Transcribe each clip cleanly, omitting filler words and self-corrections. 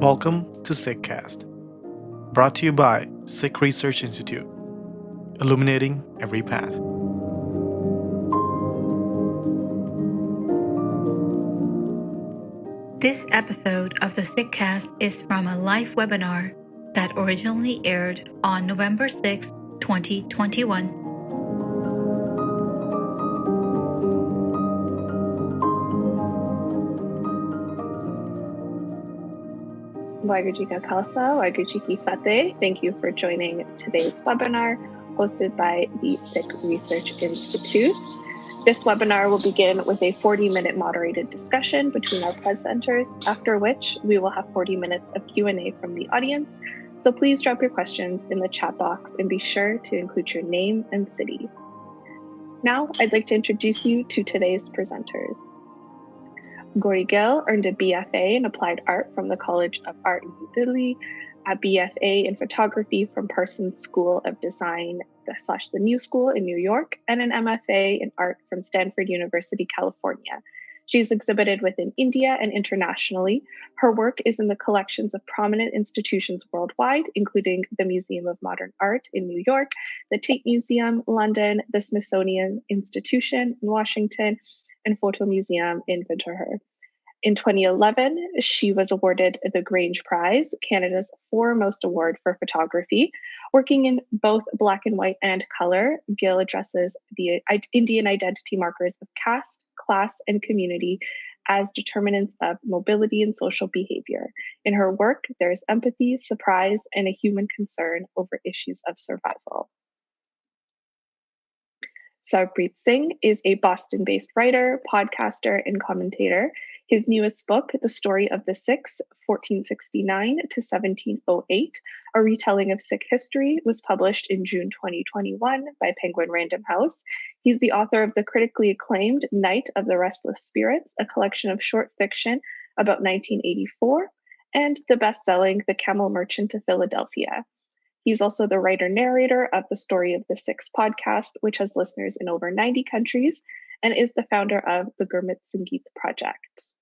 Welcome to SikhCast, brought to you by Sikh Research Institute, illuminating every path. This episode of the SikhCast is from a live webinar that originally aired on November 6, 2021. Waheguru Ji Ka Khalsa, Waheguru Ji Ki Fateh. Thank you for joining today's webinar hosted by the Sikh Research Institute. This webinar will begin with a 40-minute moderated discussion between our presenters, after which we will have 40 minutes of Q&A from the audience. So please drop your questions in the chat box and be sure to include your name and city. Now, I'd like to introduce you to today's presenters. Gauri Gill earned a BFA in Applied Art from the College of Art in New Delhi, a BFA in Photography from Parsons School of Design / the New School in New York, and an MFA in Art from Stanford University, California. She's exhibited within India and internationally. Her work is in the collections of prominent institutions worldwide, including the Museum of Modern Art in New York, the Tate Museum, London, the Smithsonian Institution in Washington, and Photo Museum in Vancouver. In 2011, she was awarded the Grange Prize, Canada's foremost award for photography. Working in both black and white and color, Gill addresses the Indian identity markers of caste, class, and community as determinants of mobility and social behavior. In her work, there is empathy, surprise, and a human concern over issues of survival. Sarbpreet Singh is a Boston-based writer, podcaster, and commentator. His newest book, The Story of the Sikhs, 1469 to 1708, a retelling of Sikh history, was published in June 2021 by Penguin Random House. He's the author of the critically acclaimed Night of the Restless Spirits, a collection of short fiction about 1984, and the best-selling The Camel Merchant of Philadelphia. He's also the writer-narrator of the Story of the Sikhs podcast, which has listeners in over 90 countries, and is the founder of the Gurmat Sangeet Project.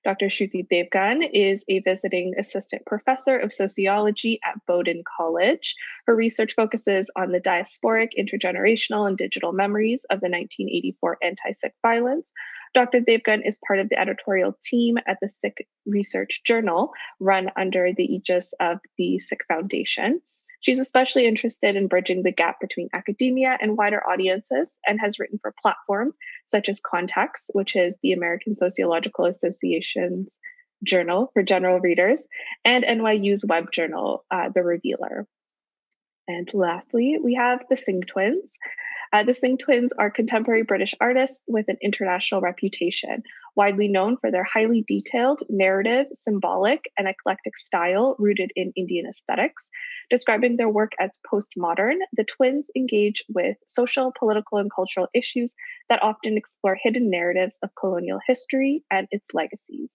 Dr. Shruti Devgan is a visiting assistant professor of sociology at Bowdoin College. Her research focuses on the diasporic, intergenerational, and digital memories of the 1984 anti-Sikh violence. Dr. Devgan is part of the editorial team at the Sikh Research Journal, run under the aegis of the Sikh Foundation. She's especially interested in bridging the gap between academia and wider audiences, and has written for platforms such as Context, which is the American Sociological Association's journal for general readers, and NYU's web journal, The Revealer. And lastly, we have the Singh Twins. The Singh Twins are contemporary British artists with an international reputation, widely known for their highly detailed, narrative, symbolic, and eclectic style rooted in Indian aesthetics. Describing their work as postmodern, the twins engage with social, political, and cultural issues that often explore hidden narratives of colonial history and its legacies.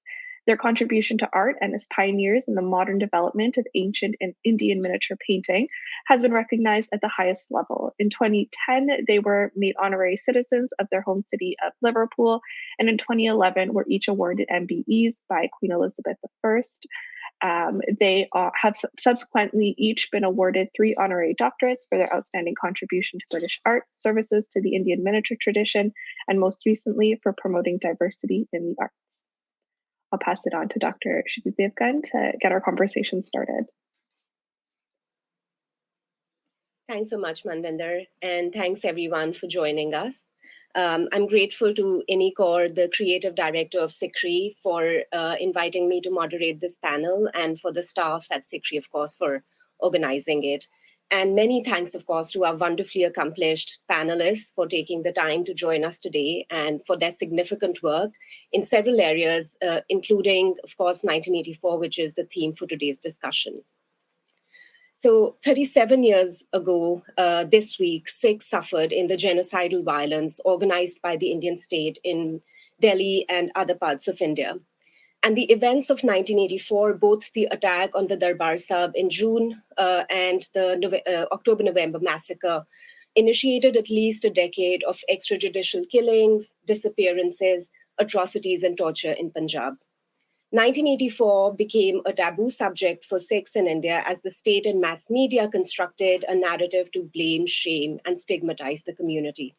Their contribution to art and as pioneers in the modern development of ancient and Indian miniature painting has been recognized at the highest level. In 2010, they were made honorary citizens of their home city of Liverpool, and in 2011 were each awarded MBEs by Queen Elizabeth I. They have subsequently each been awarded 3 honorary doctorates for their outstanding contribution to British art, services to the Indian miniature tradition, and most recently for promoting diversity in the arts. I'll pass it on to Dr. Shruti Devgan to get our conversation started. Thanks so much, Manvinder, and thanks everyone for joining us. I'm grateful to Inni Kaur, the creative director of SikhRI, for inviting me to moderate this panel, and for the staff at SikhRI, of course, for organizing it. And many thanks, of course, to our wonderfully accomplished panelists for taking the time to join us today and for their significant work in several areas, including, of course, 1984, which is the theme for today's discussion. So 37 years ago, this week, Sikhs suffered in the genocidal violence organized by the Indian state in Delhi and other parts of India. And the events of 1984, both the attack on the Darbar Sahib in June and the October-November massacre, initiated at least a decade of extrajudicial killings, disappearances, atrocities, and torture in Punjab. 1984 became a taboo subject for Sikhs in India as the state and mass media constructed a narrative to blame, shame, and stigmatize the community.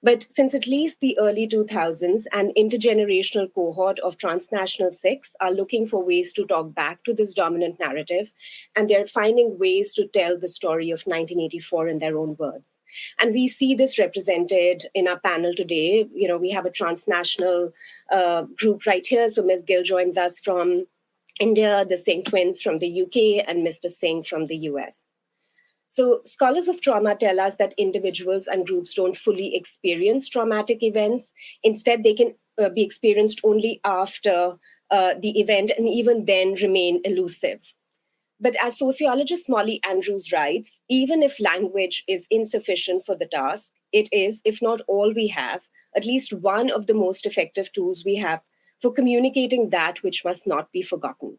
But since at least the early 2000s, an intergenerational cohort of transnational Sikhs are looking for ways to talk back to this dominant narrative, and they're finding ways to tell the story of 1984 in their own words. And we see this represented in our panel today. You know, we have a transnational group right here. So Ms. Gill joins us from India, the Singh Twins from the UK, and Mr. Singh from the US. So scholars of trauma tell us that individuals and groups don't fully experience traumatic events. Instead, they can be experienced only after the event, and even then remain elusive. But as sociologist Molly Andrews writes, even if language is insufficient for the task, it is, if not all we have, at least one of the most effective tools we have for communicating that which must not be forgotten.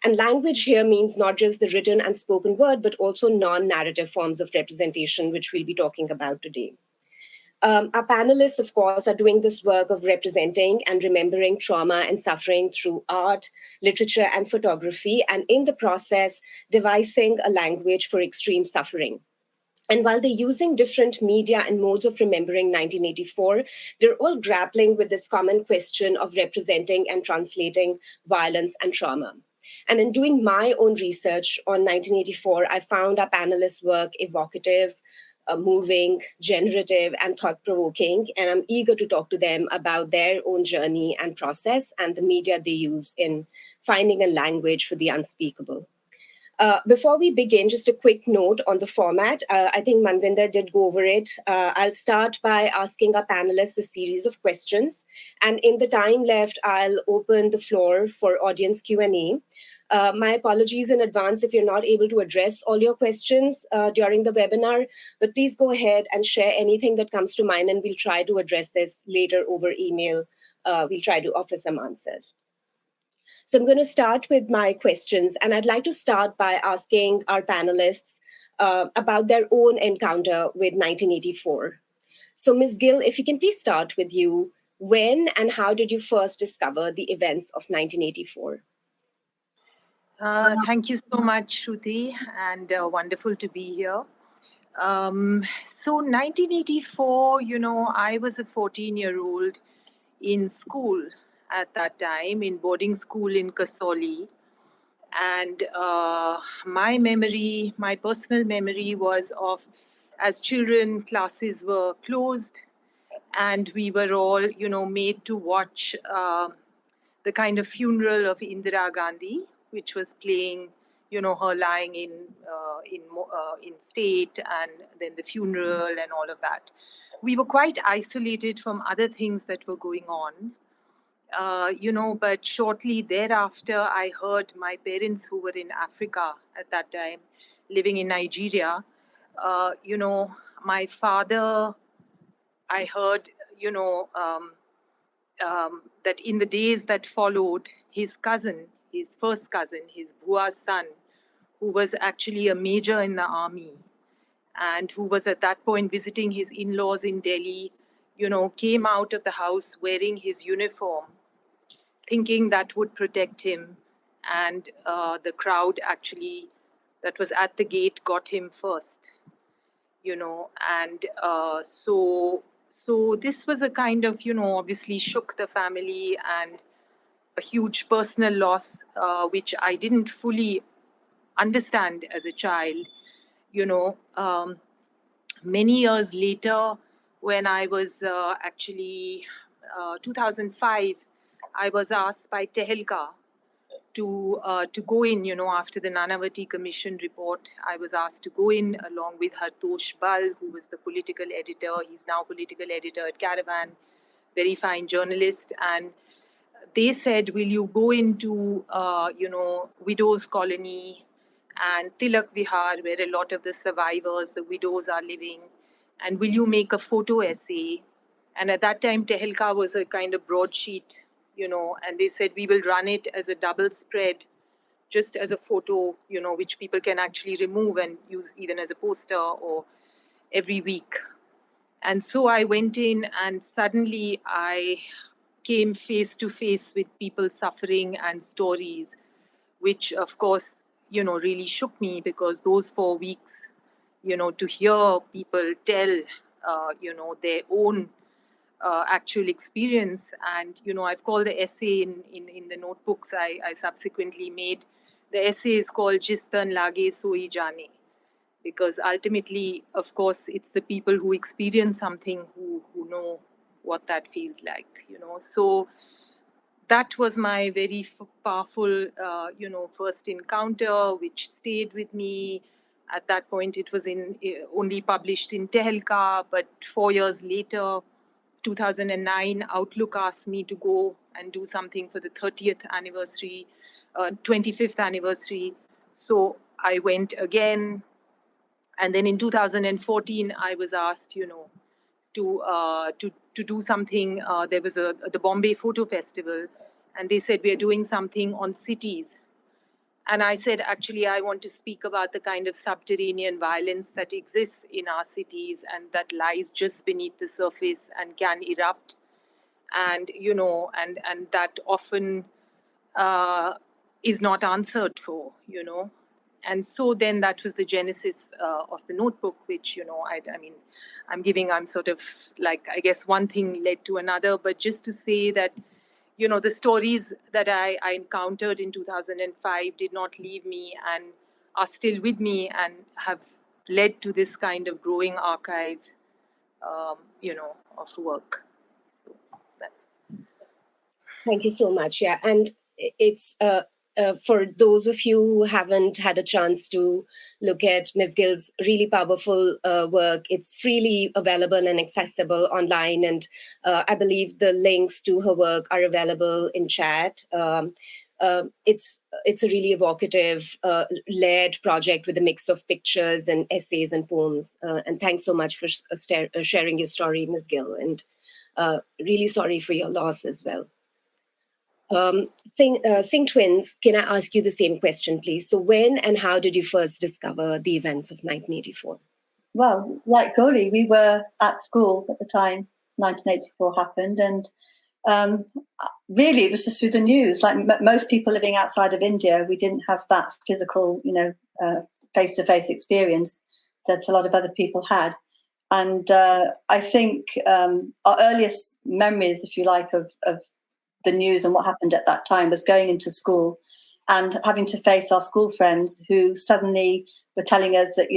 And language here means not just the written and spoken word, but also non-narrative forms of representation, which we'll be talking about today. Our panelists, of course, are doing this work of representing and remembering trauma and suffering through art, literature, and photography, and in the process, devising a language for extreme suffering. And while they're using different media and modes of remembering 1984, they're all grappling with this common question of representing and translating violence and trauma. And in doing my own research on 1984, I found our panelists' work evocative, moving, generative, and thought-provoking. And I'm eager to talk to them about their own journey and process and the media they use in finding a language for the unspeakable. Before we begin, just a quick note on the format. I think Manvinder did go over it. I'll start by asking our panelists a series of questions. And in the time left, I'll open the floor for audience Q&A. My apologies in advance if you're not able to address all your questions during the webinar, but please go ahead and share anything that comes to mind, and we'll try to address this later over email. We'll try to offer some answers. So I'm going to start with my questions, and I'd like to start by asking our panelists about their own encounter with 1984. So Ms. Gill, if you can please start with you, when and how did you first discover the events of 1984? Thank you so much, Shruti, and wonderful to be here. So 1984, you know, I was a 14-year-old in school at that time, in boarding school in Kasoli. And my memory, my personal memory was of, as children, classes were closed and we were all, you know, made to watch the kind of funeral of Indira Gandhi, which was playing, you know, her lying in state, and then the funeral and all of that. We were quite isolated from other things that were going on. You know, but shortly thereafter, I heard my parents, who were in Africa at that time, living in Nigeria, you know, my father, I heard, you know, that in the days that followed, his cousin, his first cousin, his Bua's son, who was actually a major in the army and who was at that point visiting his in-laws in Delhi, you know, came out of the house wearing his uniform, thinking that would protect him. And the crowd actually that was at the gate got him first, you know. And so this was a kind of, you know, obviously shook the family, and a huge personal loss, which I didn't fully understand as a child, you know. Many years later, when I was actually 2005, I was asked by Tehelka to go in, you know, after the Nanavati Commission report. I was asked to go in along with Hartosh Bal, who was the political editor. He's now political editor at Caravan, very fine journalist. And they said, will you go into, you know, Widows Colony and Tilak Vihar, where a lot of the survivors, the widows, are living, and will you make a photo essay? And at that time, Tehelka was a kind of broadsheet, you know, and they said, we will run it as a double spread, just as a photo, you know, which people can actually remove and use even as a poster or every week. And so I went in, and suddenly I came face to face with people suffering and stories, which of course, really shook me, because those 4 weeks, to hear people tell, their own actual experience. And, I've called the essay in the notebooks I subsequently made. The essay is called Jis Tan Lage Soi Jane, because ultimately, of course, it's the people who experience something who know what that feels like, So that was my very powerful, first encounter, which stayed with me. At that point, it was only published in Tehelka, but 4 years later, 2009, Outlook asked me to go and do something for the 30th anniversary, 25th anniversary. So I went again. And then in 2014, I was asked, to do something. There was the Bombay Photo Festival, and they said, we're doing something on cities. And I said, actually, I want to speak about the kind of subterranean violence that exists in our cities and that lies just beneath the surface and can erupt. And, and that often is not answered for, And so then that was the genesis of the notebook, which, I'm sort of like, I guess one thing led to another, but just to say that, the stories that I encountered in 2005 did not leave me and are still with me and have led to this kind of growing archive, of work. So that's. Thank you so much. Yeah, and it's for those of you who haven't had a chance to look at Ms. Gill's really powerful work, it's freely available and accessible online. And I believe the links to her work are available in chat. It's a really evocative, layered project with a mix of pictures and essays and poems. And thanks so much for sharing your story, Ms. Gill. And really sorry for your loss as well. Singh Twins, can I ask you the same question, please? So when and how did you first discover the events of 1984? Well, like Gauri, we were at school at the time 1984 happened, and really it was just through the news. Like most people living outside of India, we didn't have that physical, face-to-face experience that a lot of other people had. And I think our earliest memories, if you like, of the news and what happened at that time was going into school and having to face our school friends who suddenly were telling us that,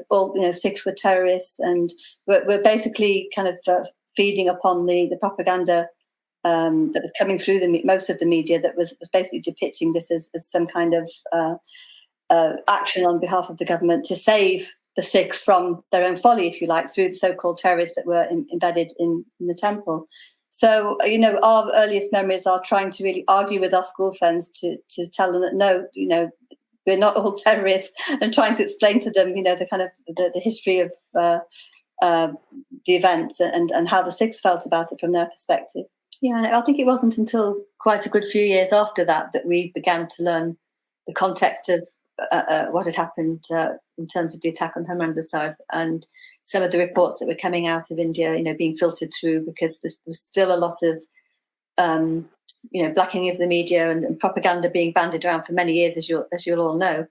all Sikhs were terrorists, and we're basically kind of feeding upon the propaganda that was coming through most of the media that was basically depicting this as some kind of action on behalf of the government to save the Sikhs from their own folly, if you like, through the so-called terrorists that were embedded in the temple. So, our earliest memories are trying to really argue with our school friends to tell them that, no, we're not all terrorists, and trying to explain to them, the kind of the history of the events and how the Sikhs felt about it from their perspective. Yeah, and I think it wasn't until quite a good few years after that we began to learn the context of what had happened in terms of the attack on Harmandir Sahib and some of the reports that were coming out of India, being filtered through, because there was still a lot of, blackening of the media and propaganda being bandied around for many years, as you'll all know.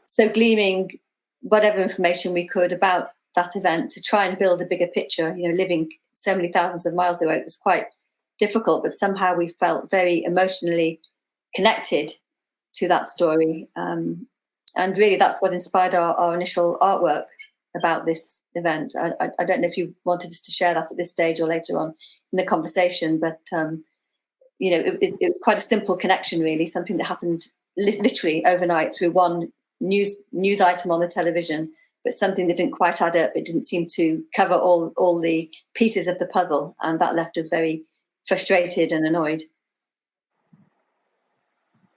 So gleaming whatever information we could about that event to try and build a bigger picture, living so many thousands of miles away, it was quite difficult, but somehow we felt very emotionally connected to that story. And really that's what inspired our initial artwork about this event. I don't know if you wanted us to share that at this stage or later on in the conversation, but it was quite a simple connection, really, something that happened literally overnight through one news item on the television, but something that didn't quite add up. It didn't seem to cover all the pieces of the puzzle, and that left us very frustrated and annoyed.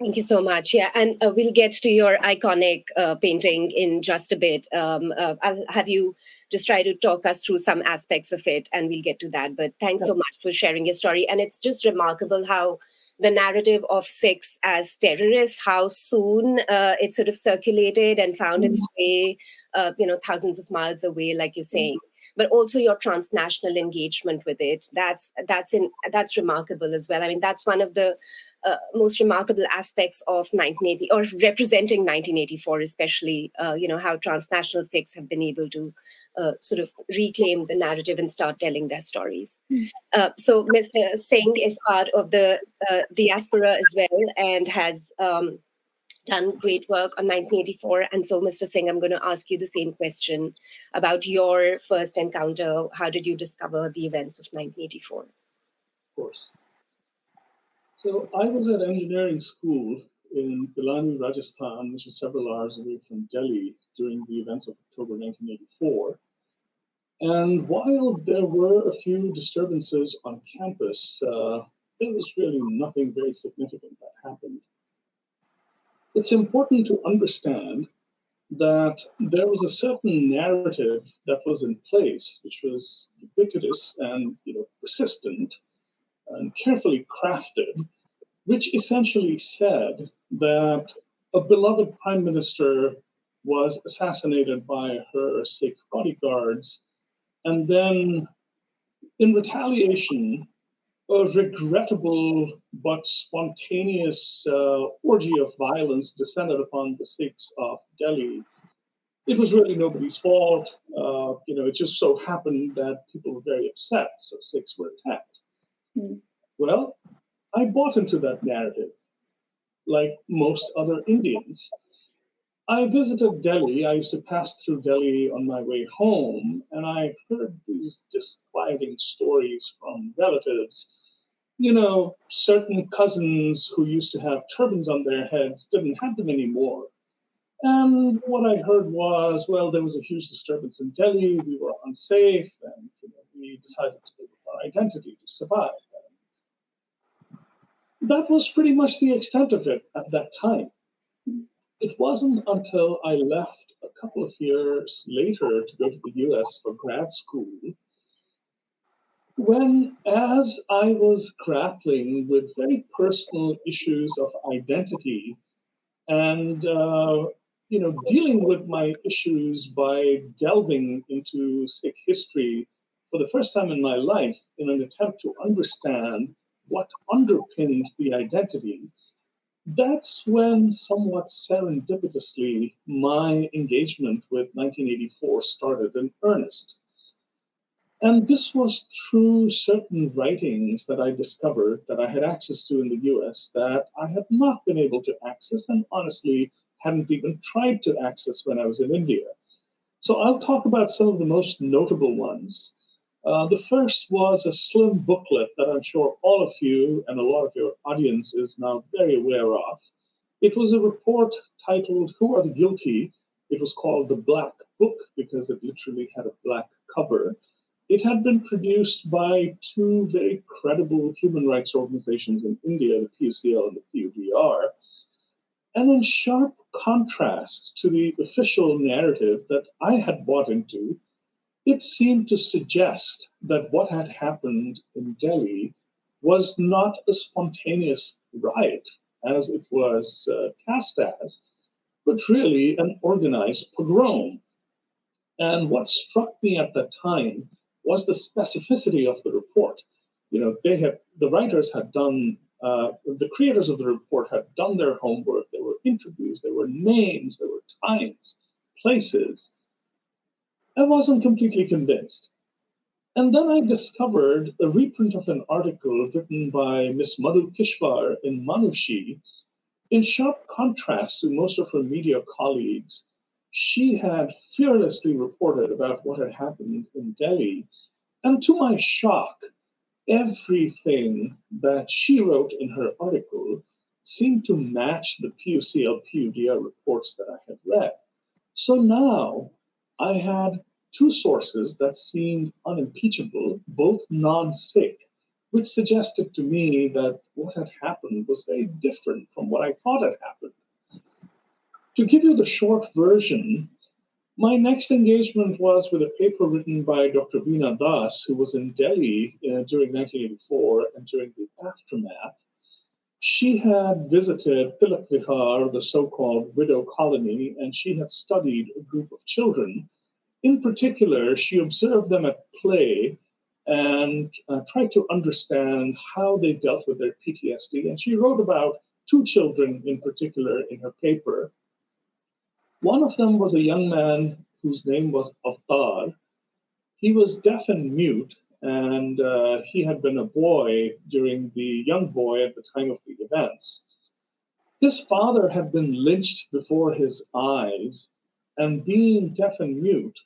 Thank you so much. Yeah, and we'll get to your iconic painting in just a bit. I'll have you just try to talk us through some aspects of it, and we'll get to that. But thanks so much for sharing your story. And it's just remarkable how the narrative of Sikhs as terrorists, how soon it sort of circulated and found its way thousands of miles away, like you're saying, but also your transnational engagement with it. That's remarkable as well. I mean, that's one of the most remarkable aspects of 1980, or representing 1984, especially, how transnational Sikhs have been able to sort of reclaim the narrative and start telling their stories. So Mr. Singh is part of the diaspora as well, and has done great work on 1984. And so, Mr. Singh, I'm going to ask you the same question about your first encounter. How did you discover the events of 1984? Of course. So I was at engineering school in Pilani, Rajasthan, which is several hours away from Delhi, during the events of October 1984. And while there were a few disturbances on campus, there was really nothing very significant that happened. It's important to understand that there was a certain narrative that was in place, which was ubiquitous and persistent and carefully crafted, which essentially said that a beloved prime minister was assassinated by her Sikh bodyguards, and then in retaliation, a regrettable but spontaneous orgy of violence descended upon the Sikhs of Delhi. It was really nobody's fault. It just so happened that people were very upset, so Sikhs were attacked. Well, I bought into that narrative, like most other Indians. I visited Delhi. I used to pass through Delhi on my way home, and I heard these disquieting stories from relatives. Certain cousins who used to have turbans on their heads didn't have them anymore. And what I heard was, well, there was a huge disturbance in Delhi. We were unsafe, and we decided to give up our identity to survive. That was pretty much the extent of it at that time. It wasn't until I left a couple of years later to go to the US for grad school, when, as I was grappling with very personal issues of identity and dealing with my issues by delving into Sikh history for the first time in my life in an attempt to understand what underpinned the identity, that's when, somewhat serendipitously, my engagement with 1984 started in earnest. And this was through certain writings that I discovered that I had access to in the US that I had not been able to access, and honestly hadn't even tried to access when I was in India. So I'll talk about some of the most notable ones. The first was a slim booklet that I'm sure all of you and a lot of your audience is now very aware of. It was a report titled "Who Are the Guilty?" It was called the Black Book because it literally had a black cover. It had been produced by two very credible human rights organizations in India, the PUCL and the PUDR. And in sharp contrast to the official narrative that I had bought into, it seemed to suggest that what had happened in Delhi was not a spontaneous riot, as it was cast as, but really an organized pogrom. And what struck me at that time was the specificity of the report. The writers had done, the creators of the report had done their homework. There were interviews, there were names, there were times, places. I wasn't completely convinced. And then I discovered a reprint of an article written by Miss Madhu Kishwar in Manushi. In sharp contrast to most of her media colleagues, she had fearlessly reported about what had happened in Delhi. And to my shock, everything that she wrote in her article seemed to match the PUCL-PUDR reports that I had read. So now I had two sources that seemed unimpeachable, both non-Sikh, which suggested to me that what had happened was very different from what I thought had happened. To give you the short version, my next engagement was with a paper written by Dr. Veena Das, who was in Delhi during 1984 and during the aftermath. She had visited Tilak Vihar, the so-called widow colony, and she had studied a group of children. In particular, she observed them at play and tried to understand how they dealt with their PTSD. And she wrote about two children in particular in her paper. One of them was a young man whose name was Avtar. He was deaf and mute, and he had been a boy during the young boy at the time of the events. His father had been lynched before his eyes, and being deaf and mute,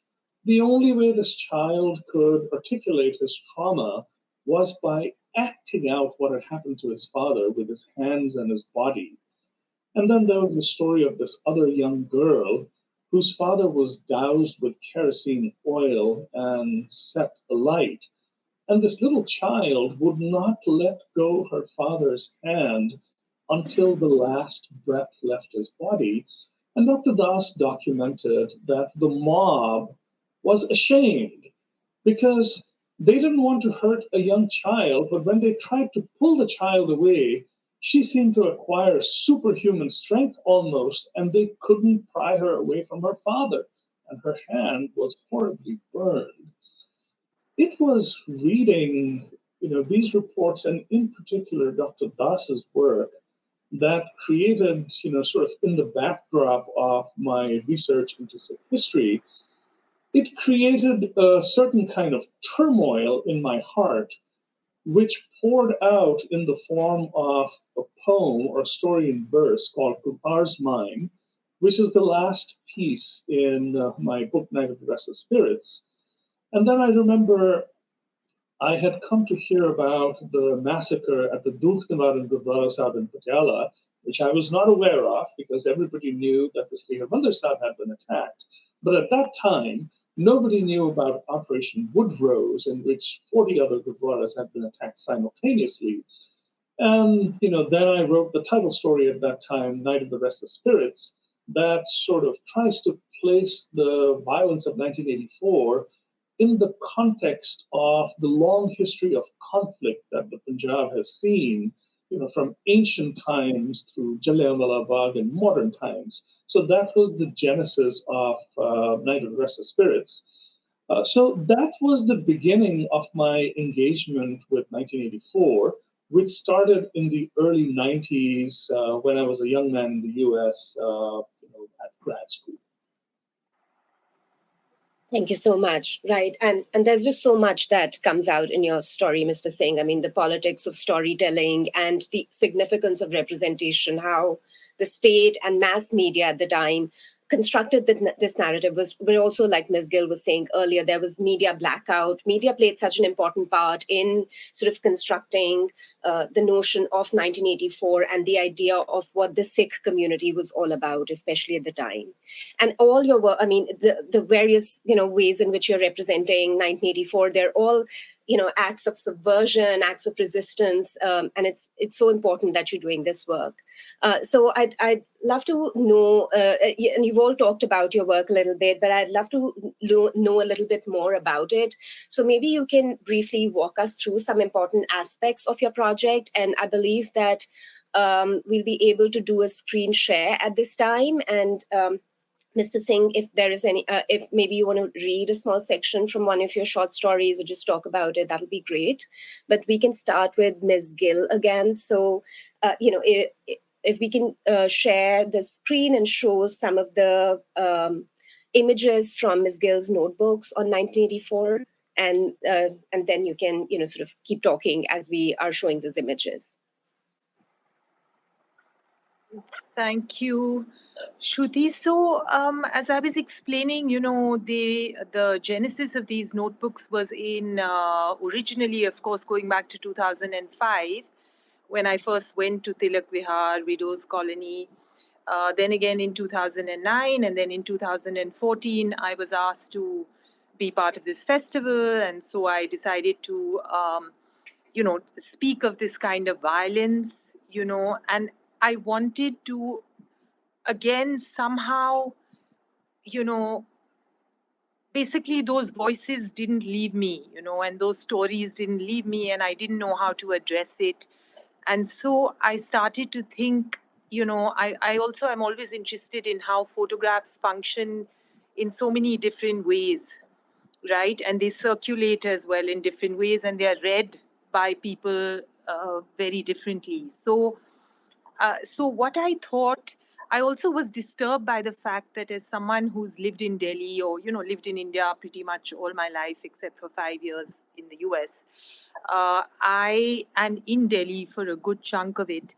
the only way this child could articulate his trauma was by acting out what had happened to his father with his hands and his body. And then there was the story of this other young girl whose father was doused with kerosene oil and set alight. And this little child would not let go her father's hand until the last breath left his body. And Dr. Das documented that the mob was ashamed because they didn't want to hurt a young child, but when they tried to pull the child away, she seemed to acquire superhuman strength almost, and they couldn't pry her away from her father, and her hand was horribly burned. It was reading, these reports, and in particular Dr. Das's work, that created, sort of in the backdrop of my research into Sikh history, it created a certain kind of turmoil in my heart, which poured out in the form of a poem or a story in verse called Kupar's Mime, which is the last piece in my book, Night of the Restless Spirits. And then I remember I had come to hear about the massacre at the Dukh Nivaran Gurdwara Sahib in Patiala, which I was not aware of because everybody knew that the Sri Harmandir Sahib had been attacked. But at that time, nobody knew about Operation Woodrose, in which 40 other Gurdwaras had been attacked simultaneously. And, then I wrote the title story at that time, Night of the Restless Spirits, that sort of tries to place the violence of 1984 in the context of the long history of conflict that the Punjab has seen, from ancient times through Jallianwala Bagh in modern times. So that was the genesis of Night of the Restless Spirits. So that was the beginning of my engagement with 1984, which started in the early 90s when I was a young man in the US at grad school. Thank you so much. Right. And there's just so much that comes out in your story, Mr. Singh. I mean, the politics of storytelling and the significance of representation, how the state and mass media at the time constructed this narrative but also, like Ms. Gill was saying earlier, there was media blackout. Media played such an important part in sort of constructing the notion of 1984 and the idea of what the Sikh community was all about, especially at the time. And all your work, I mean, the various, ways in which you're representing 1984, they're all, acts of subversion, acts of resistance. And it's so important that you're doing this work. So I'd love to know, and you've all talked about your work a little bit, but I'd love to know a little bit more about it. So maybe you can briefly walk us through some important aspects of your project. And I believe that we'll be able to do a screen share at this time. And Mr. Singh, if there is any, if maybe you want to read a small section from one of your short stories or just talk about it, that'll be great. But we can start with Ms. Gill again. So, if we can share the screen and show some of the images from Ms. Gill's notebooks on 1984, and then you can, sort of keep talking as we are showing those images. Thank you, Shruti. So, as I was explaining, the genesis of these notebooks was in originally, of course, going back to 2005, when I first went to Tilak Vihar, Widows Colony. Then again in 2009, and then in 2014, I was asked to be part of this festival, and so I decided to, speak of this kind of violence, and I wanted to, again, somehow, basically those voices didn't leave me, and those stories didn't leave me, and I didn't know how to address it. And so I started to think, I also am always interested in how photographs function in so many different ways, right? And they circulate as well in different ways, and they are read by people very differently. So what I thought, I also was disturbed by the fact that as someone who's lived in Delhi or, lived in India pretty much all my life, except for 5 years in the US, and in Delhi for a good chunk of it,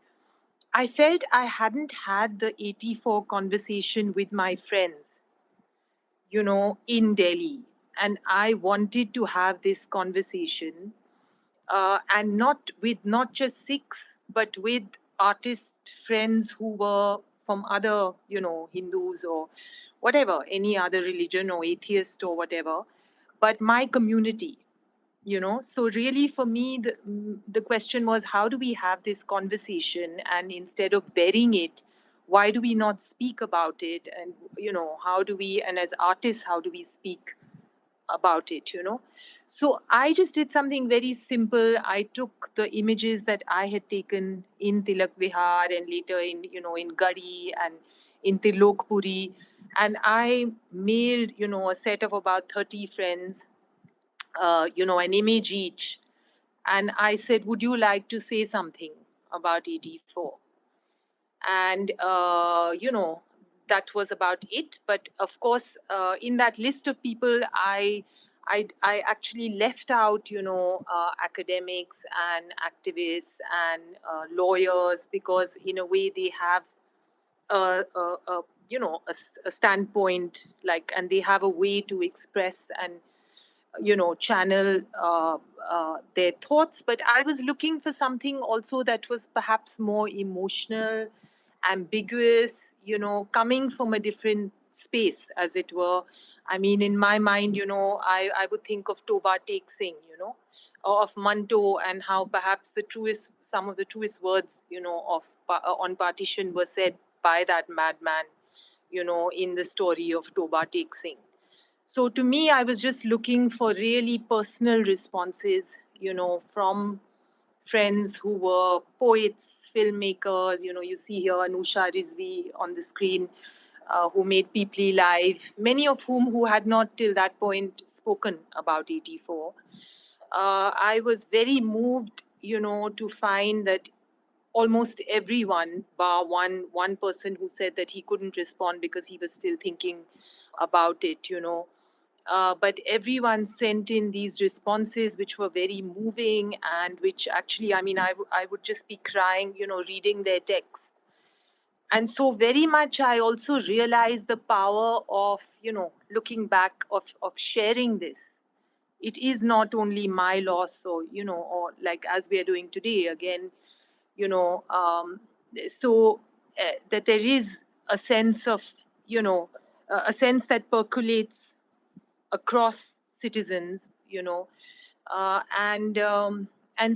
I felt I hadn't had the 84 conversation with my friends, in Delhi. And I wanted to have this conversation, and not just Sikhs, but with artist friends who were from other, Hindus or whatever, any other religion or atheist or whatever, but my community. So really for me the question was, how do we have this conversation, and instead of burying it, why do we not speak about it? And how do we, and as artists, how do we speak about it? So I just did something very simple. I took the images that I had taken in Tilak Vihar and later in in Gadi and in Tilokpuri, and I mailed a set of about 30 friends an image each. And I said, would you like to say something about 84? And, that was about it. But of course, in that list of people, I actually left out, academics and activists and lawyers, because in a way they have a standpoint, like, and they have a way to express and channel their thoughts. But I was looking for something also that was perhaps more emotional, ambiguous, coming from a different space, as it were. I mean, in my mind, I would think of Toba Tek Singh, or of Manto, and how perhaps some of the truest words, on partition were said by that madman, in the story of Toba Tek Singh. So to me, I was just looking for really personal responses, from friends who were poets, filmmakers. You see here Anusha Rizvi on the screen, who made Peoply Live, many of who had not till that point spoken about 84. I was very moved, to find that almost everyone, bar one person who said that he couldn't respond because he was still thinking about it, but everyone sent in these responses which were very moving, and which actually, I mean, I would just be crying, reading their texts. And so very much I also realized the power of, looking back, of sharing this. It is not only my loss, or, or like as we are doing today again, so that there is a sense of, a sense that percolates across citizens, and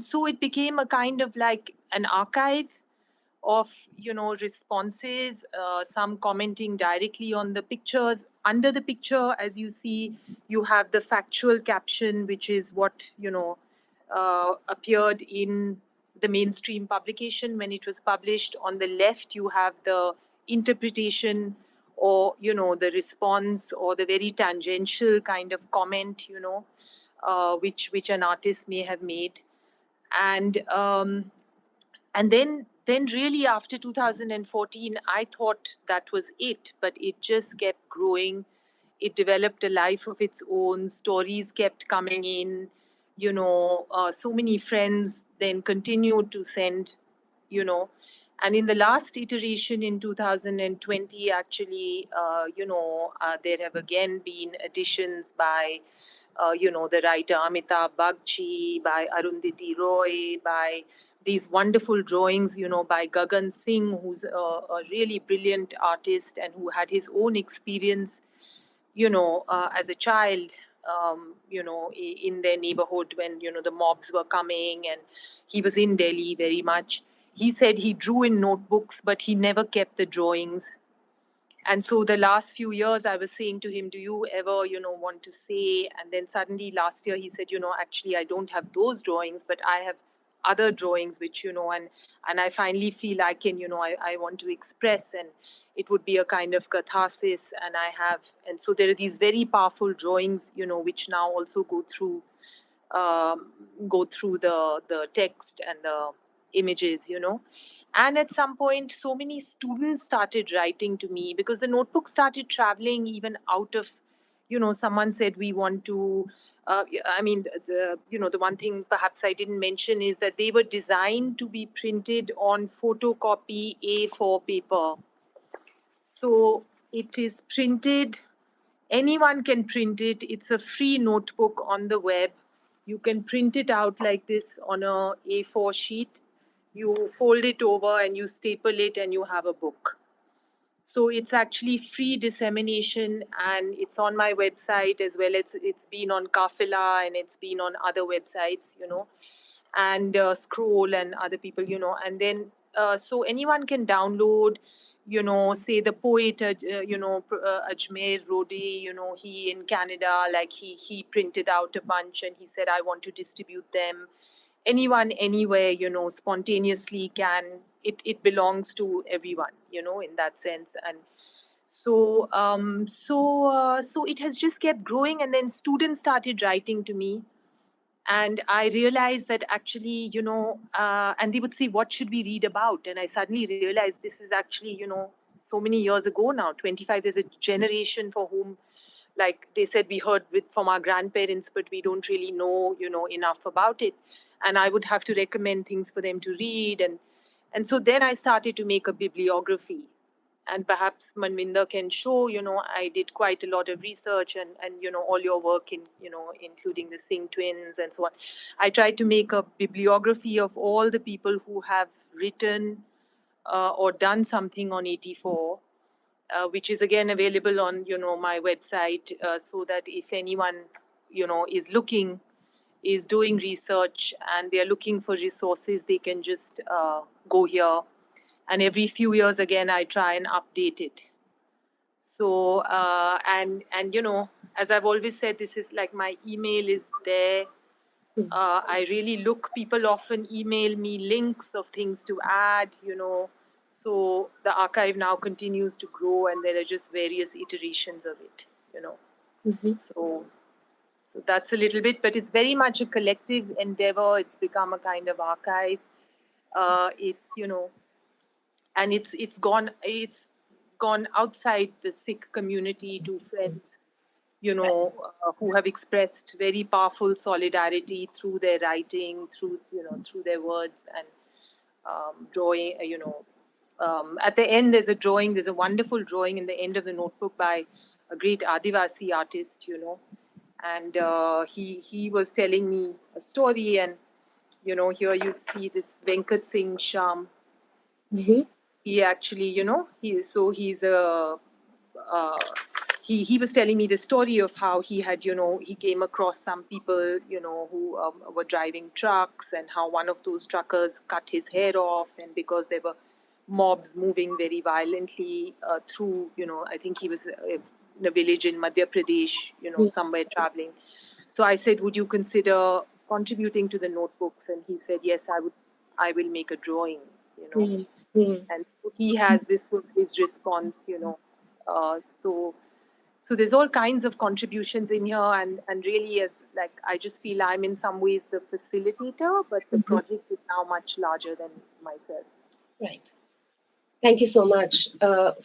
so it became a kind of like an archive of responses, some commenting directly on the pictures. Under the picture, as you see, you have the factual caption, which is what appeared in the mainstream publication when it was published. On the left, you have the interpretation, or the response, or the very tangential kind of comment, which an artist may have made. And then really after 2014, I thought that was it, but it just kept growing. It developed a life of its own. Stories kept coming in, so many friends then continued to send, and in the last iteration in 2020, actually, there have again been additions by, the writer Amitabh Bagchi, by Arundhati Roy, by these wonderful drawings, by Gagan Singh, who's a really brilliant artist and who had his own experience, as a child, in their neighborhood when, the mobs were coming, and he was in Delhi very much. He said he drew in notebooks, but he never kept the drawings. And so the last few years I was saying to him, do you ever, want to say? And then suddenly last year he said, actually, I don't have those drawings, but I have other drawings, which, and I finally feel I can, I want to express, and it would be a kind of catharsis. And so there are these very powerful drawings, which now also go through the text and the images, And at some point, so many students started writing to me, because the notebook started traveling even out of, someone said, we want to, the one thing perhaps I didn't mention is that they were designed to be printed on photocopy A4 paper. So it is printed, anyone can print it. It's a free notebook on the web. You can print it out like this on a A4 sheet. You fold it over and you staple it and you have a book. So it's actually free dissemination, and it's on my website as well. It's been on Kafila, and it's been on other websites, and Scroll and other people, and then so anyone can download, say the poet, Ajmer Rodi, he in Canada, like he printed out a bunch and he said, I want to distribute them. Anyone, anywhere, spontaneously can, it belongs to everyone, in that sense. And so it has just kept growing, and then students started writing to me, and I realized that actually, and they would say, what should we read about? And I suddenly realized this is actually, so many years ago now, 25, there's a generation for whom, like they said, we heard from our grandparents, but we don't really know, enough about it. And I would have to recommend things for them to read. And so then I started to make a bibliography. And perhaps Manvinder can show, I did quite a lot of research and all your work in, including the Singh Twins and so on. I tried to make a bibliography of all the people who have written or done something on 84, which is again available on, my website, so that if anyone, is looking, is doing research and they're looking for resources, they can just go here. And every few years, again, I try and update it. So, and as I've always said, this is like my email is there. I really look, people often email me links of things to add, So the archive now continues to grow, and there are just various iterations of it, So that's a little bit, but it's very much a collective endeavor. It's become a kind of archive. It's, and it's gone outside the Sikh community to friends, who have expressed very powerful solidarity through their writing, through their words, and drawing. At the end, there's a wonderful drawing in the end of the notebook by a great Adivasi artist, and he was telling me a story, and here you see this Venkat Singh Sham. Mm-hmm. He actually, he was telling me the story of how he had, he came across some people, who were driving trucks, and how one of those truckers cut his hair off, and because there were mobs moving very violently through, I think he was in a village in Madhya Pradesh, somewhere traveling. So I said, would you consider contributing to the notebooks? And he said, yes, I will make a drawing, And this was his response, So there's all kinds of contributions in here, and really, as like, I just feel I'm in some ways the facilitator, but the project is now much larger than myself. Right. Thank you so much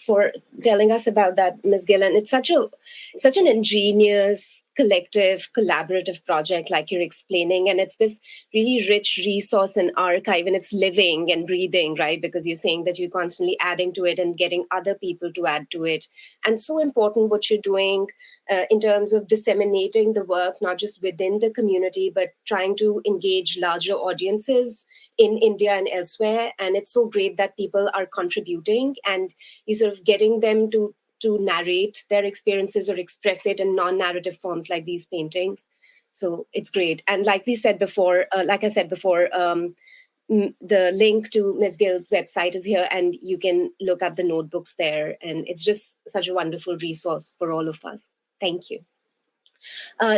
for telling us about that, Ms. Gill. And it's such an ingenious, collective, collaborative project, like you're explaining. And it's this really rich resource and archive, and it's living and breathing, right? Because you're saying that you're constantly adding to it and getting other people to add to it. And so important what you're doing in terms of disseminating the work, not just within the community, but trying to engage larger audiences in India and elsewhere. And it's so great that people are contributing, and you sort of getting them to narrate their experiences or express it in non-narrative forms like these paintings. So it's great. And like I said before, the link to Ms. Gill's website is here, and you can look up the notebooks there. And it's just such a wonderful resource for all of us. Thank you.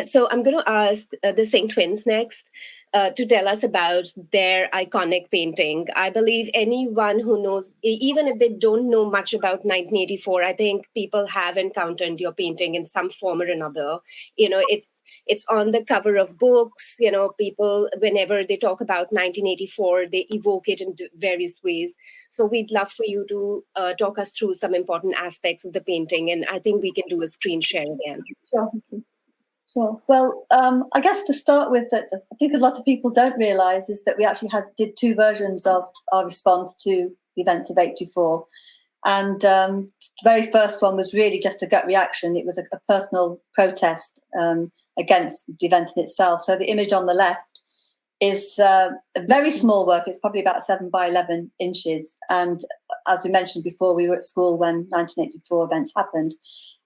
So I'm going to ask the Singh Twins next. to tell us about their iconic painting. I believe anyone who knows, even if they don't know much about 1984, I think people have encountered your painting in some form or another. It's on the cover of books. People, whenever they talk about 1984, they evoke it in various ways. So we'd love for you to talk us through some important aspects of the painting, and I think we can do a screen share again. Sure. Sure. Well, I guess to start with, I think a lot of people don't realise is that we actually did two versions of our response to the events of '84, and the very first one was really just a gut reaction. It was a personal protest against the event in itself. So the image on the left is a very small work. It's probably about 7 by 11 inches, and as we mentioned before, we were at school when 1984 events happened.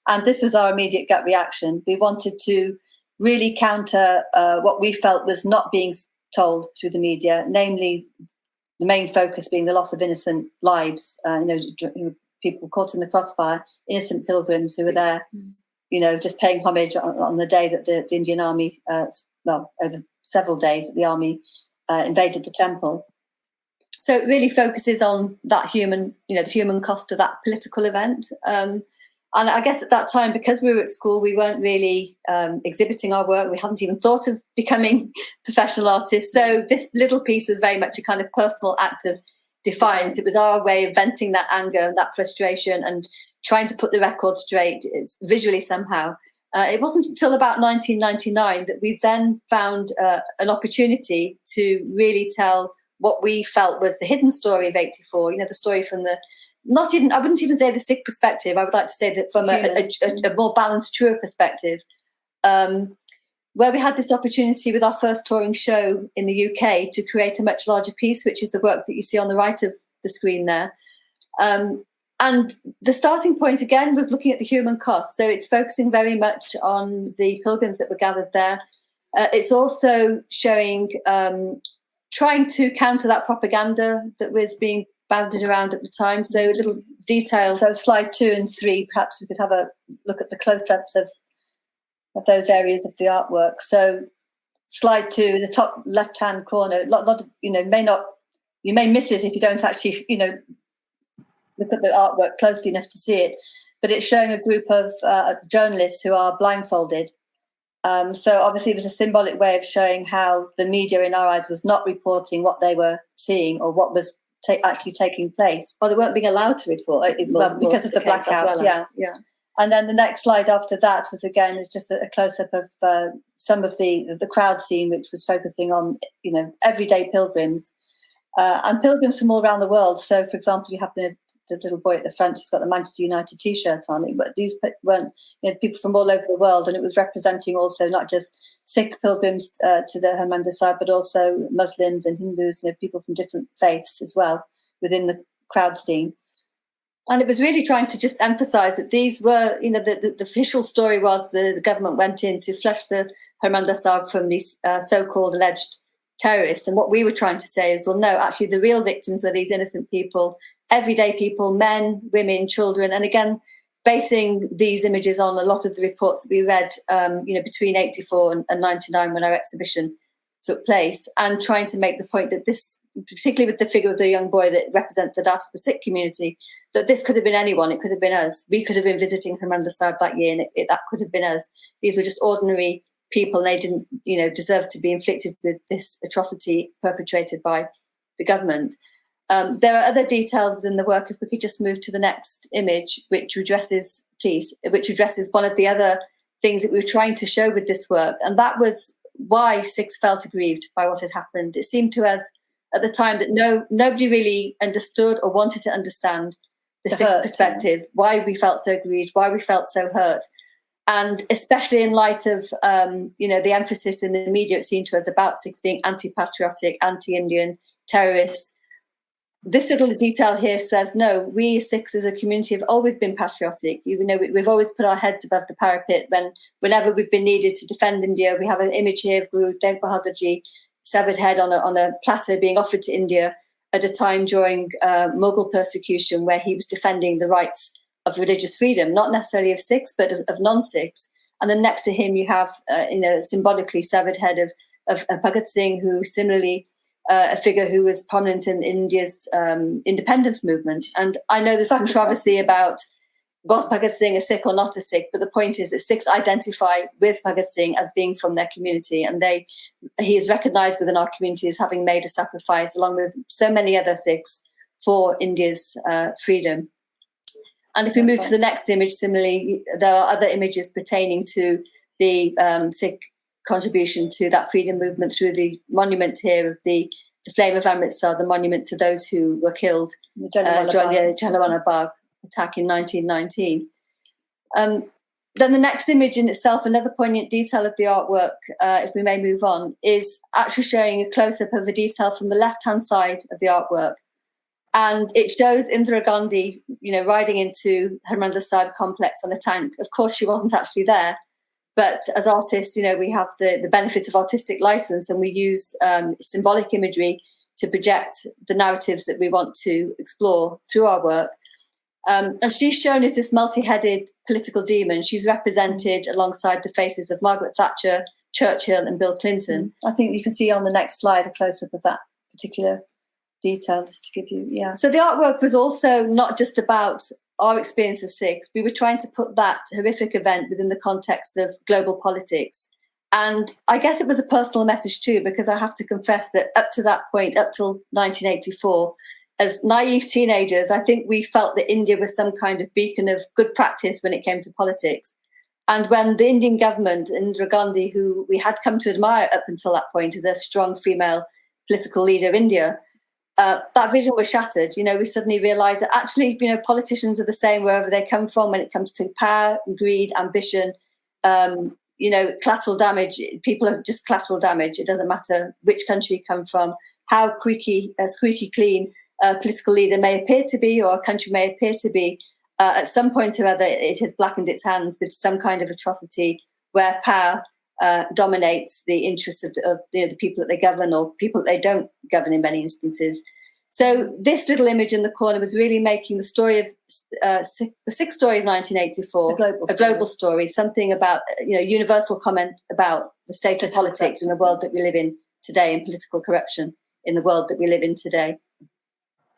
And this was our immediate gut reaction. We wanted to really counter what we felt was not being told through the media, namely the main focus being the loss of innocent lives, people caught in the crossfire, innocent pilgrims who were there, just paying homage on the day that the Indian army, over several days that the army invaded the temple. So it really focuses on that the human cost of that political event. And I guess at that time, because we were at school, we weren't really exhibiting our work. We hadn't even thought of becoming professional artists. So this little piece was very much a kind of personal act of defiance. It was our way of venting that anger and that frustration and trying to put the record straight visually somehow. It wasn't until about 1999 that we then found an opportunity to really tell what we felt was the hidden story of '84, the story from the I wouldn't even say the Sikh perspective. I would like to say that from a more balanced, truer perspective, where we had this opportunity with our first touring show in the UK to create a much larger piece, which is the work that you see on the right of the screen there. And the starting point, again, was looking at the human cost. So it's focusing very much on the pilgrims that were gathered there. It's also showing, trying to counter that propaganda that was being banded around at the time. So a little detail. So slide 2 and 3, perhaps we could have a look at the close-ups of those areas of the artwork. So slide 2, the top left-hand corner, lot of, you may miss it if you don't actually, look at the artwork closely enough to see it. But it's showing a group of journalists who are blindfolded. So obviously it was a symbolic way of showing how the media in our eyes was not reporting what they were seeing or what was actually taking place. Or they weren't being allowed to report. Because of the blackout, yeah. And then the next slide after that was, again, is just a close-up of some of the crowd scene, which was focusing on, everyday pilgrims and pilgrims from all around the world. So, for example, you have the little boy at the front, he's got the Manchester United T-shirt on. But these weren't people from all over the world, and it was representing also not just Sikh pilgrims to the Harmandir Sahib, but also Muslims and Hindus, people from different faiths as well within the crowd scene. And it was really trying to just emphasise that these were, the official story was the government went in to flush the Harmandir Sahib from these so-called alleged terrorists. And what we were trying to say is, well, no, actually the real victims were these innocent people, everyday people, men, women, children. And again, basing these images on a lot of the reports that we read, between '84 and '99 when our exhibition took place, and trying to make the point that this, particularly with the figure of the young boy that represents the diaspora Sikh community, that this could have been anyone. It could have been us. We could have been visiting Harmandir Sahib that year, and that could have been us. These were just ordinary people, and they didn't, deserve to be inflicted with this atrocity perpetrated by the government. There are other details within the work. If we could just move to the next image, which addresses one of the other things that we were trying to show with this work, and that was why Sikhs felt aggrieved by what had happened. It seemed to us at the time that nobody really understood or wanted to understand the Sikh perspective, why we felt so aggrieved, why we felt so hurt. And especially in light of, the emphasis in the media, it seemed to us about Sikhs being anti-patriotic, anti-Indian, terrorists. This little detail here says, no, we Sikhs as a community have always been patriotic. We've always put our heads above the parapet whenever we've been needed to defend India. We have an image here of Guru Tegh Bahadur Ji, severed head on a platter being offered to India at a time during Mughal persecution, where he was defending the rights of religious freedom, not necessarily of Sikhs, but of non-Sikhs. And then next to him, you have, symbolically severed head of of Bhagat Singh, who similarly a figure who was prominent in India's independence movement. And I know there's controversy about was Bhagat Singh a Sikh or not a Sikh, but the point is that Sikhs identify with Bhagat Singh as being from their community, and he is recognised within our community as having made a sacrifice, along with so many other Sikhs, for India's freedom. And if we move to the next image, similarly, there are other images pertaining to the Sikh contribution to that freedom movement through the monument here of the Flame of Amritsar, the monument to those who were killed during the Jallianwala Bagh attack in 1919. Then the next image in itself, another poignant detail of the artwork, if we may move on, is actually showing a close-up of a detail from the left-hand side of the artwork. And it shows Indira Gandhi, riding into Harmandir Sahib complex on a tank. Of course, she wasn't actually there, but as artists, we have the benefit of artistic license, and we use symbolic imagery to project the narratives that we want to explore through our work. And she's shown as this multi-headed political demon. She's represented alongside the faces of Margaret Thatcher, Churchill, and Bill Clinton. I think you can see on the next slide a close-up of that particular detail, just to give you, So the artwork was also not just about our experience as Sikhs. We were trying to put that horrific event within the context of global politics. And I guess it was a personal message too, because I have to confess that up to that point, up till 1984, as naive teenagers, I think we felt that India was some kind of beacon of good practice when it came to politics. And when the Indian government, Indira Gandhi, who we had come to admire up until that point as a strong female political leader of India, that vision was shattered. We suddenly realised that actually, politicians are the same wherever they come from when it comes to power, greed, ambition, collateral damage. People are just collateral damage. It doesn't matter which country you come from, how squeaky clean a political leader may appear to be, or a country may appear to be. At some point or other, it has blackened its hands with some kind of atrocity where power dominates the interests of the people that they govern, or people that they don't govern in many instances. So this little image in the corner was really making the story of the Sikh story of 1984 a global story, something about universal comment about the state of politics in the world that we live in today, and political corruption in the world that we live in today.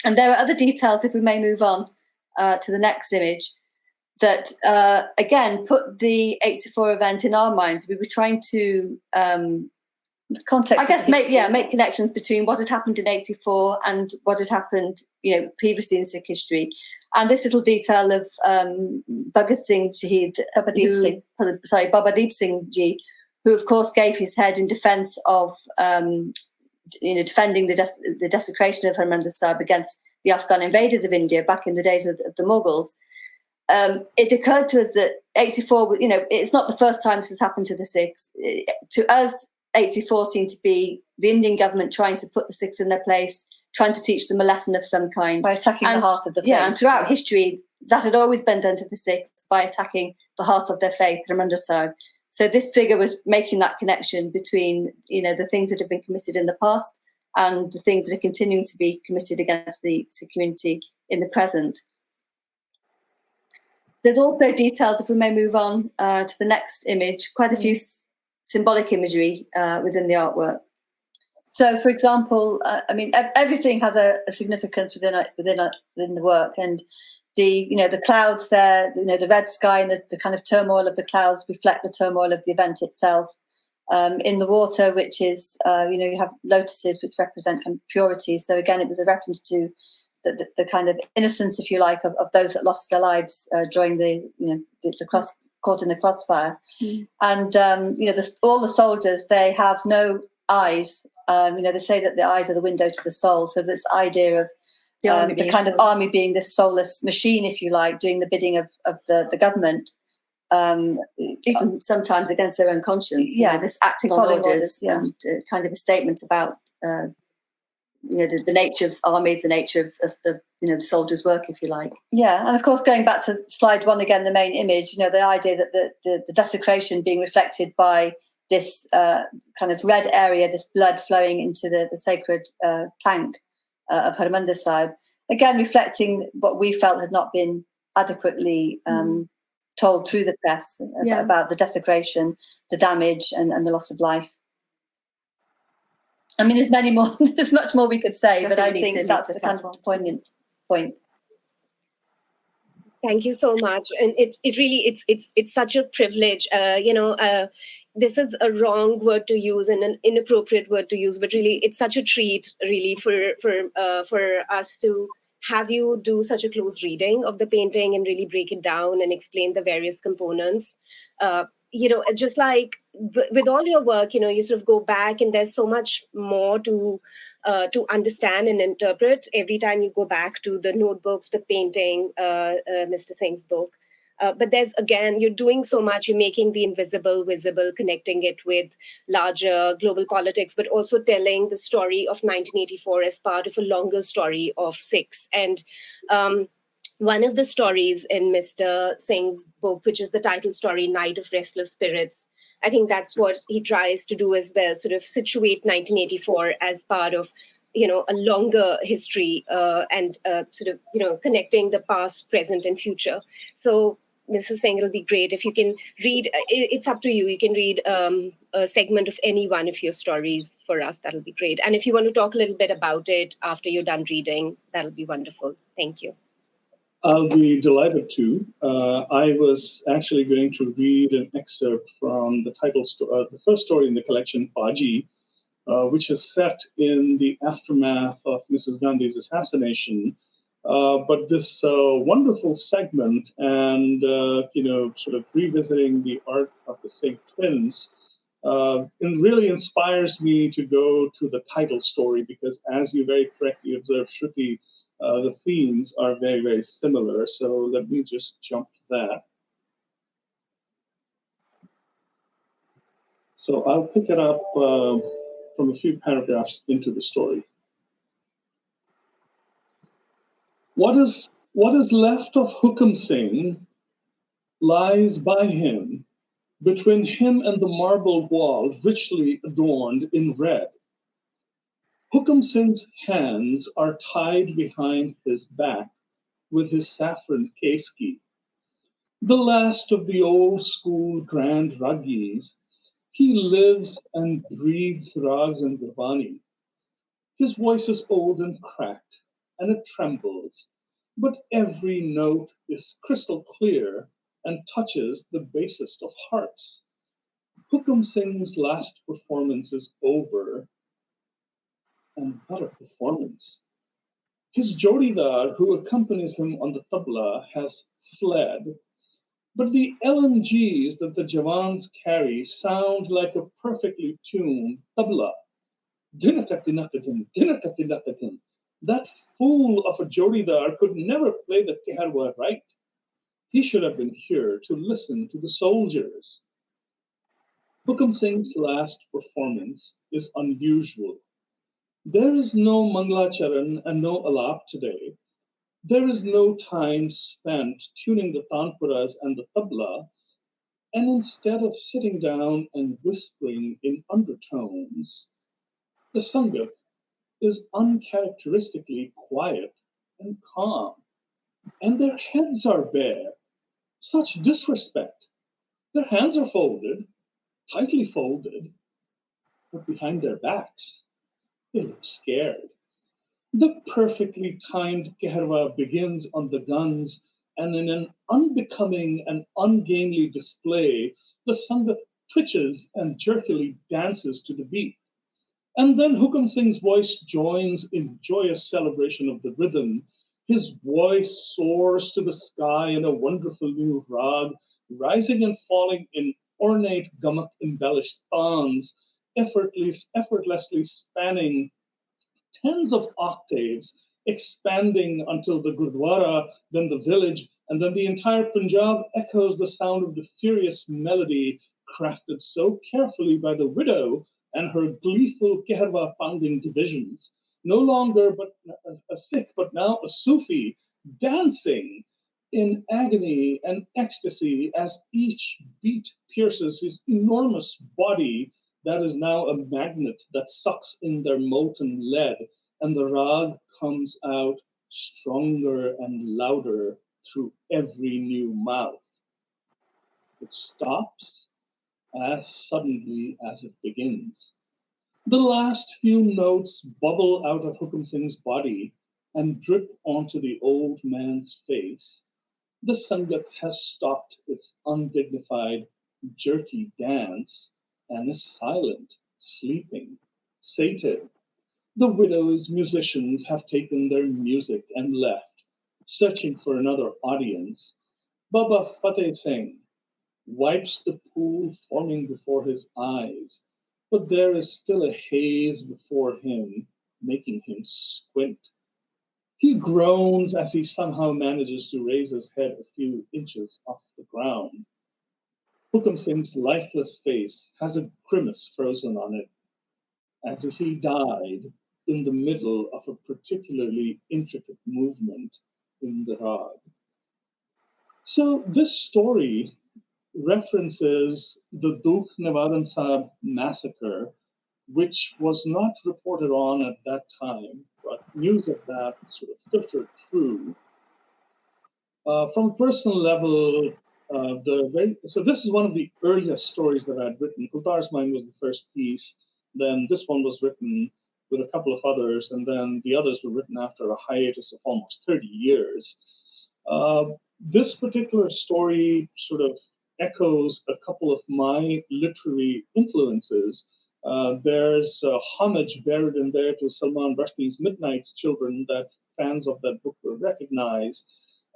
And there are other details, if we may move on to the next image, that again put the 84 event in our minds. We were trying to make connections between what had happened in 84 and what had happened previously in Sikh history. And this little detail of Bhagat Singh Babadeep Singh Ji, who of course gave his head in defence of defending the desecration of Harmandir Sahib against the Afghan invaders of India back in the days of the Mughals. It occurred to us that 84, it's not the first time this has happened to the Sikhs. To us, 84 seemed to be the Indian government trying to put the Sikhs in their place, trying to teach them a lesson of some kind. By attacking the heart of the faith. Yeah, and throughout history, that had always been done to the Sikhs by attacking the heart of their faith, Harmandir Sahib. So this figure was making that connection between, the things that have been committed in the past and the things that are continuing to be committed against the Sikh community in the present. There's also details, if we may move on to the next image, quite a few symbolic imagery within the artwork. So, for example, everything has a significance within the work, and the clouds there, the red sky and the kind of turmoil of the clouds reflect the turmoil of the event itself. In the water, which is, you have lotuses which represent kind of purity. So again, it was a reference to the kind of innocence, if you like, of those that lost their lives during the caught in the crossfire. And all the soldiers, they have no eyes. They say that the eyes are the window to the soul. So this idea of the kind of army being this soulless machine, if you like, doing the bidding of the government, even sometimes against their own conscience. This acting on orders, and kind of a statement about the nature of armies, the nature of the soldiers' work, if you like. And of course, going back to slide one again, the main image, the idea that the desecration being reflected by this kind of red area, this blood flowing into the sacred tank of Harmandir Sahib, again reflecting what we felt had not been adequately told through the press about the desecration, the damage, and the loss of life. I mean, there's many more, there's much more we could say, but I Definitely, think Cindy, that's the kind of poignant points. Thank you so much, and it really it's such a privilege. This is a wrong word to use and an inappropriate word to use, but really it's such a treat, really, for us to have you do such a close reading of the painting and really break it down and explain the various components. Just like with all your work, you sort of go back and there's so much more to understand and interpret every time you go back to the notebooks, the painting, Mr. Singh's book. But you're doing so much, you're making the invisible visible, connecting it with larger global politics, but also telling the story of 1984 as part of a longer story of Sikhs. And one of the stories in Mr. Singh's book, which is the title story, Night of Restless Spirits, I think that's what he tries to do as well, sort of situate 1984 as part of, a longer history and connecting the past, present, and future. So, Mrs. Singh, it'll be great if you can read, it's up to you, you can read a segment of any one of your stories for us, that'll be great. And if you want to talk a little bit about it after you're done reading, that'll be wonderful. Thank you. I'll be delighted to. I was actually going to read an excerpt from the the first story in the collection, Paji, which is set in the aftermath of Mrs. Gandhi's assassination. But this wonderful segment and, sort of revisiting the art of the Singh Twins, it really inspires me to go to the title story because, as you very correctly observed, Shruti, the themes are very, very similar. So let me just jump to that. So I'll pick it up from a few paragraphs into the story. What is left of Hukum Singh lies by him, between him and the marble wall richly adorned in red. Hukum Singh's hands are tied behind his back with his saffron case key. The last of the old school grand raggis, he lives and breathes rags and garbani. His voice is old and cracked, and it trembles, but every note is crystal clear and touches the basest of hearts. Hukum Singh's last performance is over, and what a performance! His Jodidar, who accompanies him on the tabla, has fled, but the LMGs that the Jawans carry sound like a perfectly tuned tabla. Dinakatinakatin, dinakatinakatin. That fool of a Jodidar could never play the Keharwa right. He should have been here to listen to the soldiers. Hukum Singh's last performance is unusual. There is no Manglacharan and no Alap today. There is no time spent tuning the tanpuras and the tabla, and instead of sitting down and whispering in undertones, the Sangat is uncharacteristically quiet and calm, and their heads are bare. Such disrespect. Their hands are folded, tightly folded, but behind their backs, they look scared. The perfectly timed keherwa begins on the guns, and in an unbecoming and ungainly display, the Sangat twitches and jerkily dances to the beat. And then Hukum Singh's voice joins in joyous celebration of the rhythm. His voice soars to the sky in a wonderful new rag, rising and falling in ornate gamak embellished tans, effortlessly spanning tens of octaves, expanding until the Gurdwara, then the village, and then the entire Punjab echoes the sound of the furious melody crafted so carefully by the widow and her gleeful Keherwa pounding divisions. No longer but a Sikh, but now a Sufi, dancing in agony and ecstasy as each beat pierces his enormous body that is now a magnet that sucks in their molten lead, and the rag comes out stronger and louder through every new mouth. It stops as suddenly as it begins. The last few notes bubble out of Hukum Singh's body and drip onto the old man's face. The Sangat has stopped its undignified, jerky dance and is silent, sleeping, sated. The widow's musicians have taken their music and left, searching for another audience. Baba Fateh Singh wipes the pool forming before his eyes, but there is still a haze before him, making him squint. He groans as he somehow manages to raise his head a few inches off the ground. Hukum Singh's lifeless face has a grimace frozen on it, as if he died in the middle of a particularly intricate movement in the rag. So this story references the Dukh Nivaran Sahib massacre, which was not reported on at that time, but news of that sort of filtered through. From a personal level, so this is one of the earliest stories that I'd written. Kultar's Mind was the first piece. Then this one was written with a couple of others, and then the others were written after a hiatus of almost 30 years. This particular story sort of echoes a couple of my literary influences. There's a homage buried in there to Salman Rushdie's Midnight's Children that fans of that book will recognize.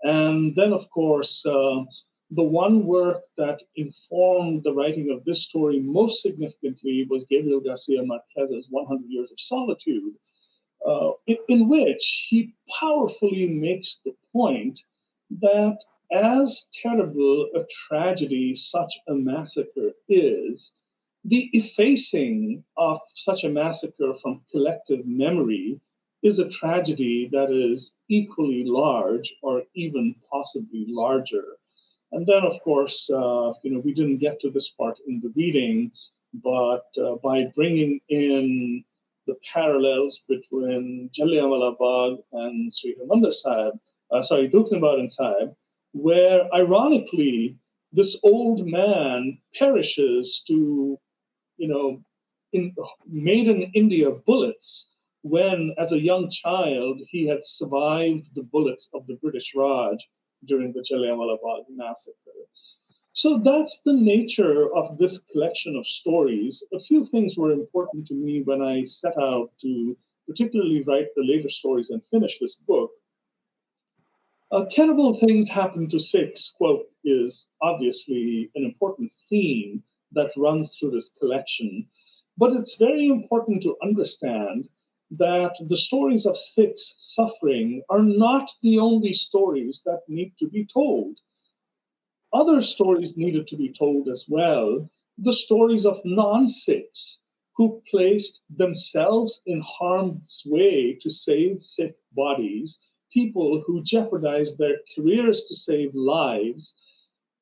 And then, of course, the one work that informed the writing of this story most significantly was Gabriel Garcia Marquez's 100 Years of Solitude, in which he powerfully makes the point that as terrible a tragedy such a massacre is, the effacing of such a massacre from collective memory is a tragedy that is equally large or even possibly larger. And then, of course, we didn't get to this part in the reading, but by bringing in the parallels between Jallianwala Bagh and Sri Harmandir Sahib, Dukh Nivaran Sahib, where ironically this old man perishes to, made in India bullets when, as a young child, he had survived the bullets of the British Raj during the Jallianwala Bagh massacre. So that's the nature of this collection of stories. A few things were important to me when I set out to particularly write the later stories and finish this book. Terrible things happen to Sikhs, quote, is obviously an important theme that runs through this collection. But it's very important to understand that the stories of Sikhs suffering are not the only stories that need to be told. Other stories needed to be told as well, the stories of non-Sikhs who placed themselves in harm's way to save Sikh bodies, people who jeopardized their careers to save lives.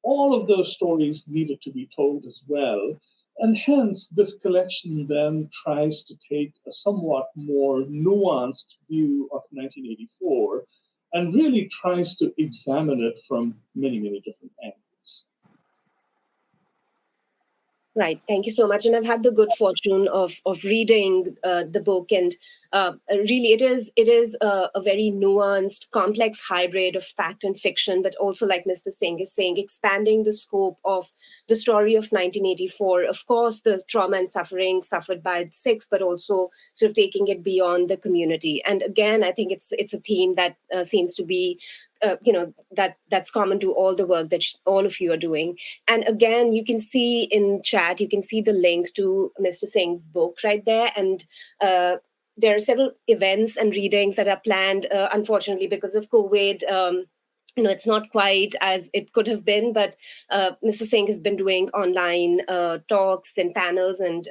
All of those stories needed to be told as well. And hence, this collection then tries to take a somewhat more nuanced view of 1984 and really tries to examine it from many, many different angles. Right. Thank you so much. And I've had the good fortune of reading the book, and really, it is a very nuanced, complex hybrid of fact and fiction. But also, like Mr. Singh is saying, expanding the scope of the story of 1984. Of course, the trauma and suffering suffered by Sikhs, but also sort of taking it beyond the community. And again, I think it's a theme that seems to be that's common to all the work that all of you are doing. And again, you can see in chat, you can see the link to Mr. Singh's book right there. And there are several events and readings that are planned, unfortunately, because of COVID. It's not quite as it could have been, but Mr. Singh has been doing online talks and panels, and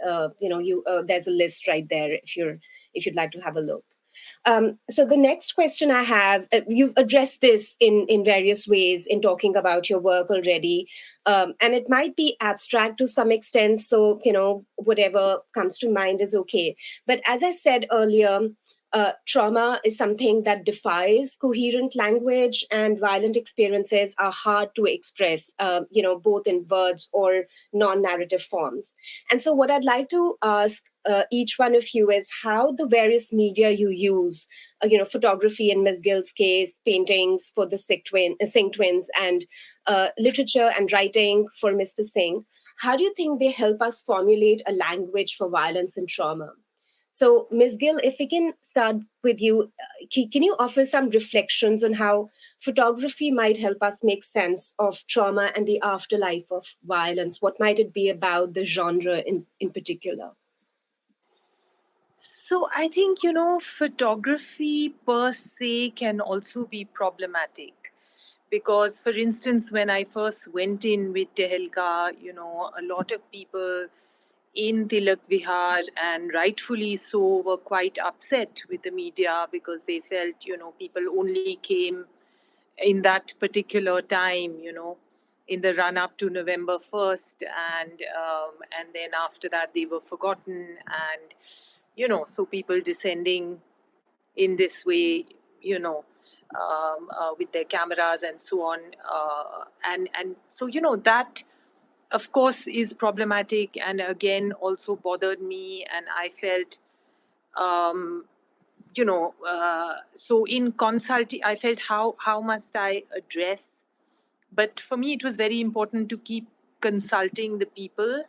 there's a list right there if you'd like to have a look. So the next question I have, you've addressed this in various ways in talking about your work already, and it might be abstract to some extent, so whatever comes to mind is okay. But as I said earlier, trauma is something that defies coherent language, and violent experiences are hard to express, both in words or non-narrative forms. And so what I'd like to ask each one of you is how the various media you use, photography in Ms. Gill's case, paintings for the Singh Twins, and literature and writing for Mr. Singh, how do you think they help us formulate a language for violence and trauma? So, Ms. Gill, if we can start with you, can you offer some reflections on how photography might help us make sense of trauma and the afterlife of violence? What might it be about the genre in particular? So I think, photography per se can also be problematic. Because, for instance, when I first went in with Tehelka, a lot of people in Tilak Vihar, and rightfully so, were quite upset with the media because they felt, people only came in that particular time, in the run up to November 1st, and then after that they were forgotten, and so people descending in this way, with their cameras and so on, and so that of course is problematic, and again also bothered me, and I felt so in consulting I felt how must I address, but for me it was very important to keep consulting the people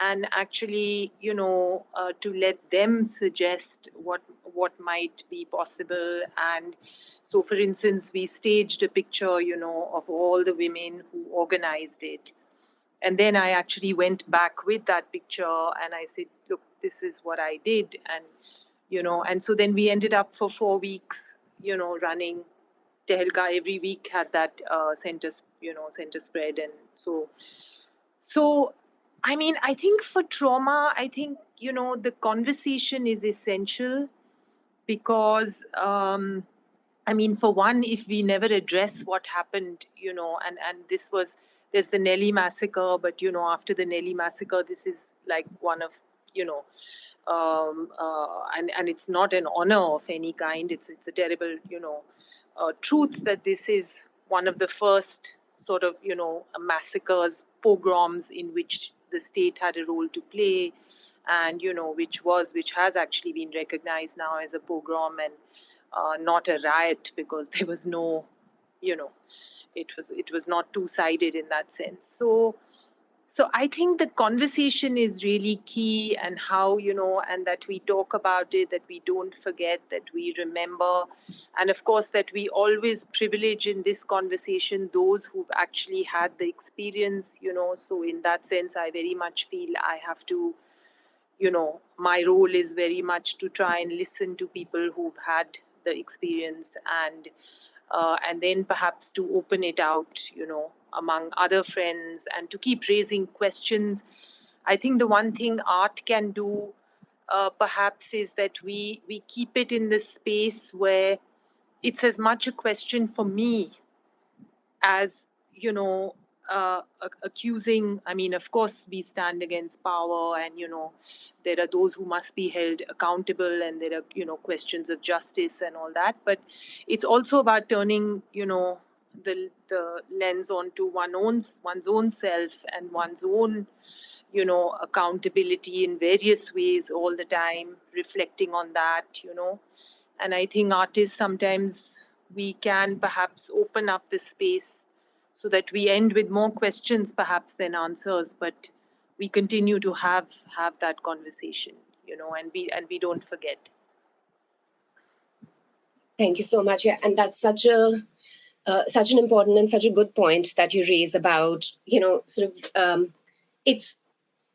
and actually to let them suggest what might be possible. And so, for instance, we staged a picture of all the women who organized it, and then I actually went back with that picture and I said, look, this is what I did. And and so then we ended up for 4 weeks running. Tehelka every week had that center spread. And so I mean, I think for trauma, I think, the conversation is essential because, I mean, for one, if we never address what happened, and there's the Nelly massacre, but, after the Nelly massacre, this is like one of, and it's not an honor of any kind. It's a terrible, truth that this is one of the first sort of, massacres, pogroms in which the state had a role to play, and which has actually been recognized now as a pogrom and not a riot, because there was no, it was not two-sided in that sense. So I think the conversation is really key, and how, and that we talk about it, that we don't forget, that we remember. And of course, that we always privilege in this conversation those who've actually had the experience, So in that sense, I very much feel I have to, my role is very much to try and listen to people who've had the experience, and then perhaps to open it out, among other friends, and to keep raising questions. I think the one thing art can do, perhaps, is that we keep it in the space where it's as much a question for me as, accusing. I mean, of course, we stand against power, and, there are those who must be held accountable, and there are, questions of justice and all that. But it's also about turning, the lens onto one's own self and one's own, accountability in various ways all the time, reflecting on that, And I think artists, sometimes we can perhaps open up the space so that we end with more questions perhaps than answers, but we continue to have that conversation, and we don't forget. Thank you so much. Yeah, and that's such an important and such a good point that you raise about, it's,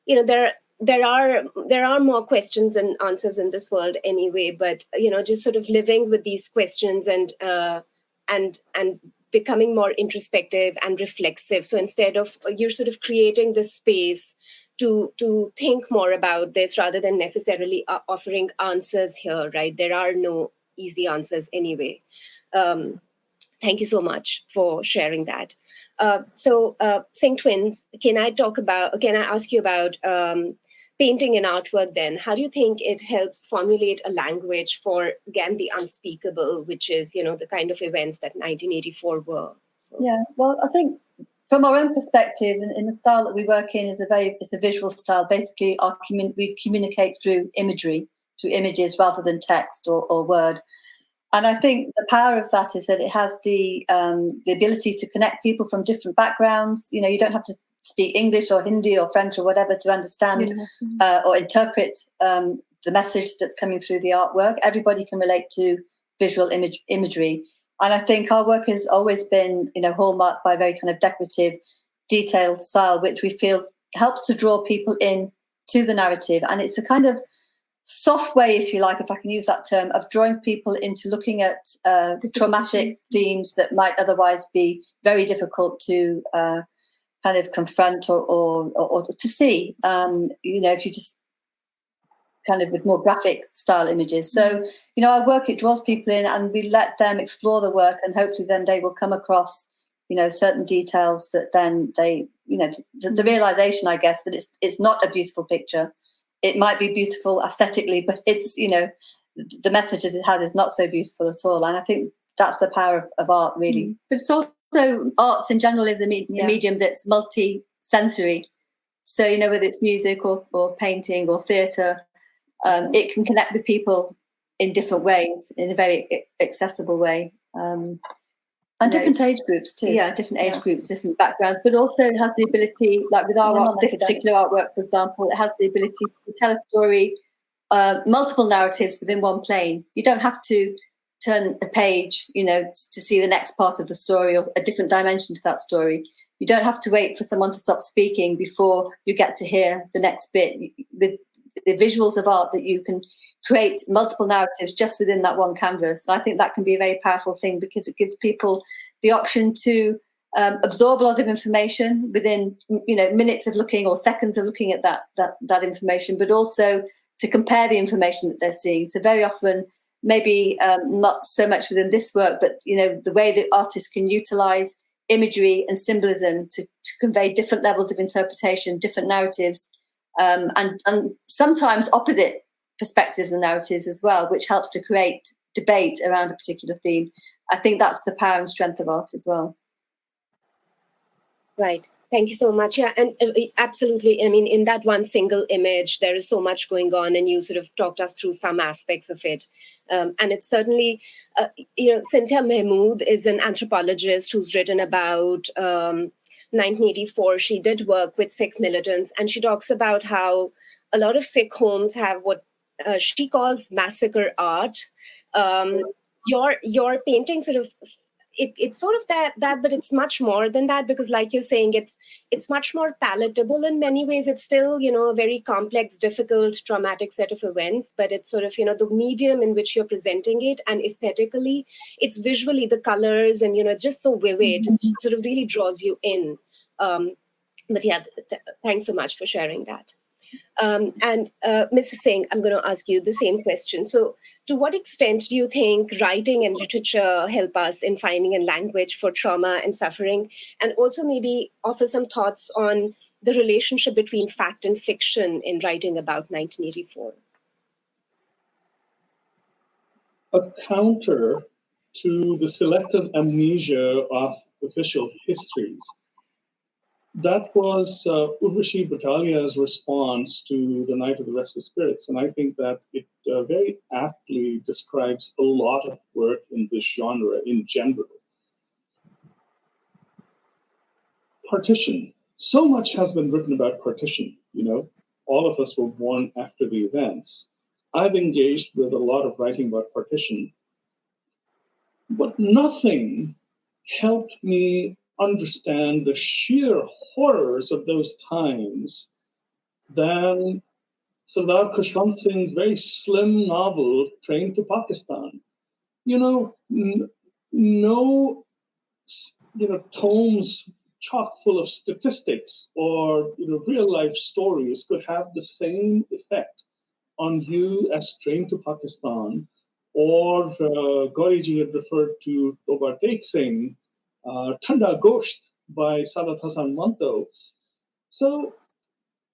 there are more questions and answers in this world anyway, but, just sort of living with these questions and becoming more introspective and reflexive. So instead of, you're sort of creating this space to think more about this rather than necessarily offering answers here, right? There are no easy answers anyway. Thank you so much for sharing that. So, Singh Twins, can I ask you about painting and artwork then, how do you think it helps formulate a language for, again, the unspeakable, which is, the kind of events that 1984 were? So. Yeah, well, I think from our own perspective, in the style that we work in, it's a visual style. Basically, we communicate through imagery, through images rather than text or word. And I think the power of that is that it has the ability to connect people from different backgrounds. You don't have to speak English or Hindi or French or whatever to understand or interpret the message that's coming through the artwork. Everybody can relate to visual imagery. And I think our work has always been, hallmarked by a very kind of decorative, detailed style, which we feel helps to draw people in to the narrative. And it's a kind of soft way, if you like, if I can use that term, of drawing people into looking at traumatic themes that might otherwise be very difficult to kind of confront or to see, if you just kind of with more graphic style images. So, our work, it draws people in and we let them explore the work, and hopefully then they will come across, certain details that then they, the realization, I guess, that it's not a beautiful picture. It might be beautiful aesthetically, but it's, the message that it has is not so beautiful at all. And I think that's the power of art, really. But it's also, arts in general is a medium that's multi-sensory. So, whether it's music or painting or theatre, it can connect with people in different ways, in a very accessible way. And different age groups too. Yeah, different age groups, different backgrounds, but also it has the ability, like with this particular artwork, for example, it has the ability to tell a story, multiple narratives within one plane. You don't have to turn a page, to see the next part of the story or a different dimension to that story. You don't have to wait for someone to stop speaking before you get to hear the next bit. With the visuals of art, that you can create multiple narratives just within that one canvas. And I think that can be a very powerful thing, because it gives people the option to absorb a lot of information within, minutes of looking or seconds of looking at that information, but also to compare the information that they're seeing. So very often, maybe not so much within this work, but the way that artists can utilize imagery and symbolism to convey different levels of interpretation, different narratives, and sometimes opposite perspectives and narratives as well, which helps to create debate around a particular theme. I think that's the power and strength of art as well. Right. Thank you so much. Yeah, and absolutely. I mean, in that one single image, there is so much going on, and you sort of talked us through some aspects of it. And it's certainly, Cynthia Mahmood is an anthropologist who's written about 1984. She did work with Sikh militants, and she talks about how a lot of Sikh homes have what she calls massacre art. Your painting sort of, it's sort of that, but it's much more than that, because like you're saying, it's much more palatable in many ways. It's still, a very complex, difficult, traumatic set of events, but it's sort of, the medium in which you're presenting it, and aesthetically, it's visually the colors and, just so vivid, sort of really draws you in. But yeah, thanks so much for sharing that. And Mr. Singh, I'm going to ask you the same question. So to what extent do you think writing and literature help us in finding a language for trauma and suffering? And also maybe offer some thoughts on the relationship between fact and fiction in writing about 1984. A counter to the selective amnesia of official histories. That was Urvashi Bhattalia's response to The Night of the Restless Spirits, and I think that it very aptly describes a lot of work in this genre in general. Partition. So much has been written about partition, All of us were born after the events. I've engaged with a lot of writing about partition, but nothing helped me understand the sheer horrors of those times than Sardar Khushwant Singh's very slim novel, Train to Pakistan. No tomes chock full of statistics or real life stories could have the same effect on you as Train to Pakistan, or Gauri Gill had referred to Toba Tek Singh, Thanda Gosht by Sadat Hasan Manto. So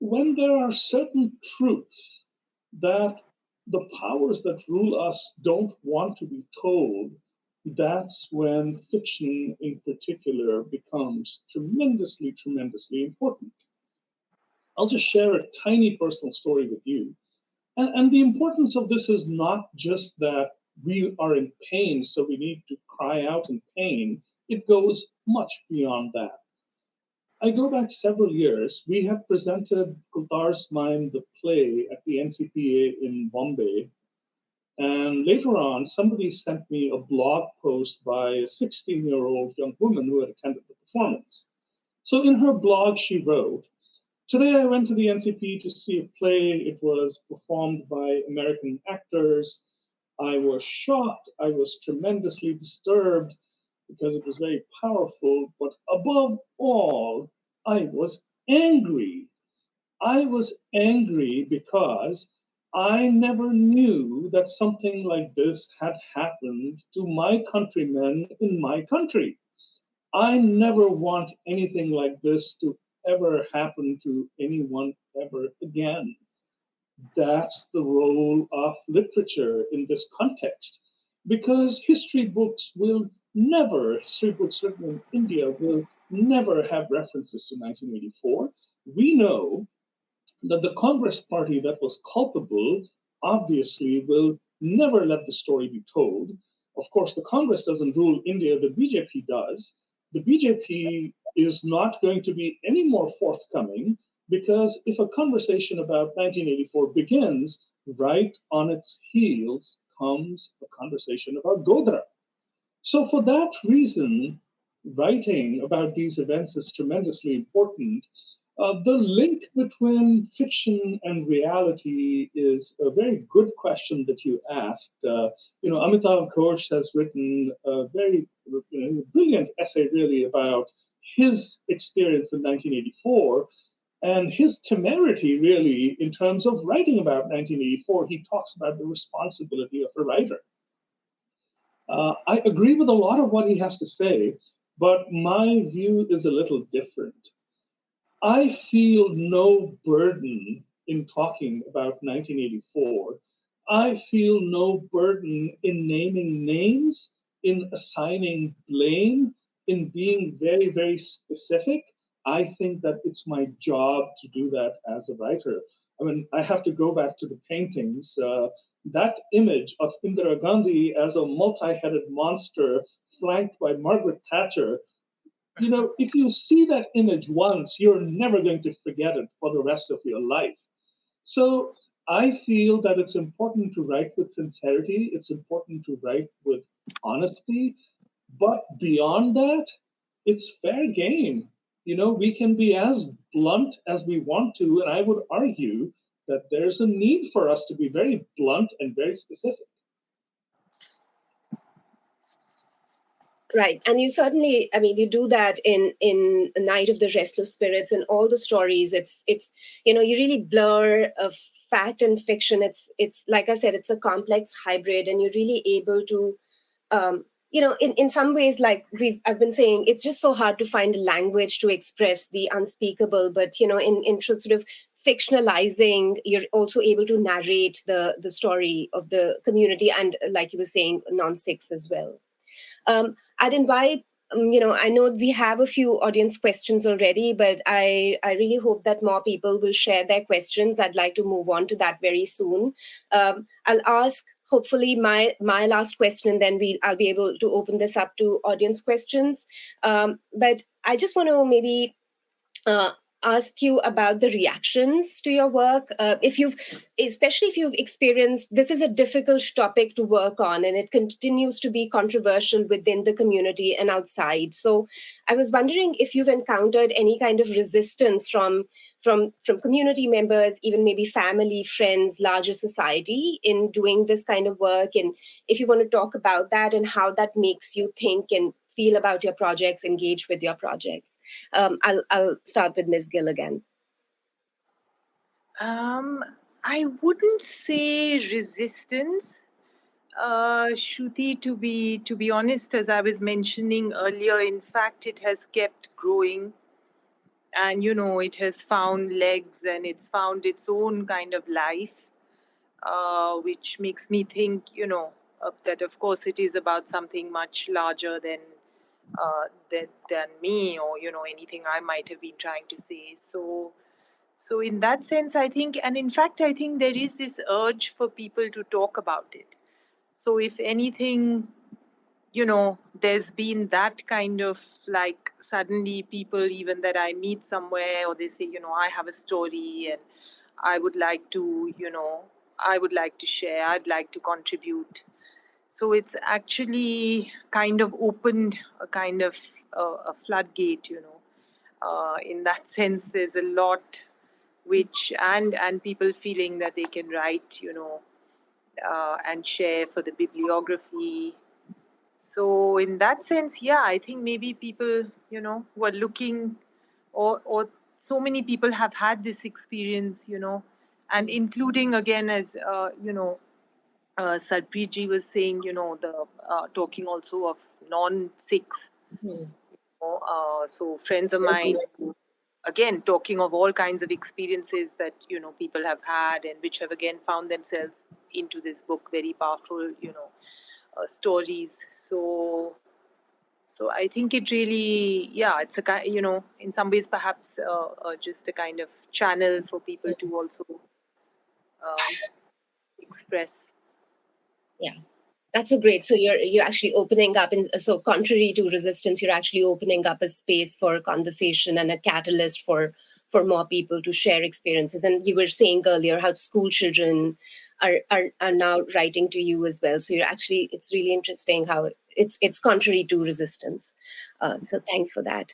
when there are certain truths that the powers that rule us don't want to be told, that's when fiction in particular becomes tremendously, tremendously important. I'll just share a tiny personal story with you. And the importance of this is not just that we are in pain, so we need to cry out in pain. It goes much beyond that. I go back several years. We had presented Kultar's Mind, the play, at the NCPA in Bombay. And later on, somebody sent me a blog post by a 16-year-old young woman who had attended the performance. So in her blog, she wrote, "Today I went to the NCP to see a play. It was performed by American actors. I was shocked. I was tremendously disturbed because it was very powerful. But above all, I was angry. I was angry because I never knew that something like this had happened to my countrymen in my country. I never want anything like this to ever happen to anyone ever again." That's the role of literature in this context, because history books written in India will never have references to 1984. We know that the Congress party that was culpable obviously will never let the story be told. Of course, the Congress doesn't rule India, the BJP does. The BJP is not going to be any more forthcoming, because if a conversation about 1984 begins, right on its heels comes a conversation about Godra. So, for that reason, writing about these events is tremendously important. The link between fiction and reality is a very good question that you asked. Amitav Ghosh has written a a brilliant essay really about his experience in 1984 and his temerity really in terms of writing about 1984. He talks about the responsibility of a writer. I agree with a lot of what he has to say, but my view is a little different. I feel no burden in talking about 1984. I feel no burden in naming names, in assigning blame, in being very, very specific. I think that it's my job to do that as a writer. I mean, I have to go back to the paintings. That image of Indira Gandhi as a multi-headed monster flanked by Margaret Thatcher, if you see that image once, you're never going to forget it for the rest of your life. So I feel that it's important to write with sincerity. It's important to write with honesty. But beyond that, it's fair game. We can be as blunt as we want to. And I would argue that there's a need for us to be very blunt and very specific. Right. And you certainly, you do that in Night of the Restless Spirits and all the stories. It's you really blur fact and fiction. It's like I said, it's a complex hybrid, and you're really able to, in some ways, like I've been saying, it's just so hard to find a language to express the unspeakable. But, in sort of fictionalizing, you're also able to narrate the story of the community and, like you were saying, non-Sikhs as well. I'd invite, I know we have a few audience questions already, but I really hope that more people will share their questions. I'd like to move on to that very soon. I'll ask, hopefully, my last question, and then I'll be able to open this up to audience questions. But I just want to maybe ask you about the reactions to your work. Especially if you've experienced, this is a difficult topic to work on, and it continues to be controversial within the community and outside. So I was wondering if you've encountered any kind of resistance from community members, even maybe family, friends, larger society in doing this kind of work. And if you want to talk about that and how that makes you think and feel about your projects, engage with your projects. I'll start with Ms. Gill again. I wouldn't say resistance, Shruti, to be honest, as I was mentioning earlier. In fact, it has kept growing. And, it has found legs and it's found its own kind of life, which makes me think, that of course it is about something much larger than me, or, anything I might have been trying to say. So in that sense, I think, and in fact, I think there is this urge for people to talk about it. So if anything, there's been that kind of like suddenly people even that I meet somewhere, or they say, I have a story and I would like to, share, I'd like to contribute. So it's actually kind of opened a kind of a floodgate, in that sense, there's a lot which, and people feeling that they can write, and share for the bibliography. So in that sense, yeah, I think maybe people, who are looking, or so many people have had this experience, and including again, as, Sarbpreet ji was saying, the talking also of non-Sikhs. So friends of mine, again, talking of all kinds of experiences that, people have had and which have again found themselves into this book, very powerful, stories. So I think it really, yeah, it's a kind, in some ways perhaps just a kind of channel for people to also express. Yeah. That's so great. So you're actually opening up, and so contrary to resistance, you're actually opening up a space for conversation and a catalyst for more people to share experiences. And you were saying earlier how school children are now writing to you as well. So it's really interesting how it's contrary to resistance. So thanks for that.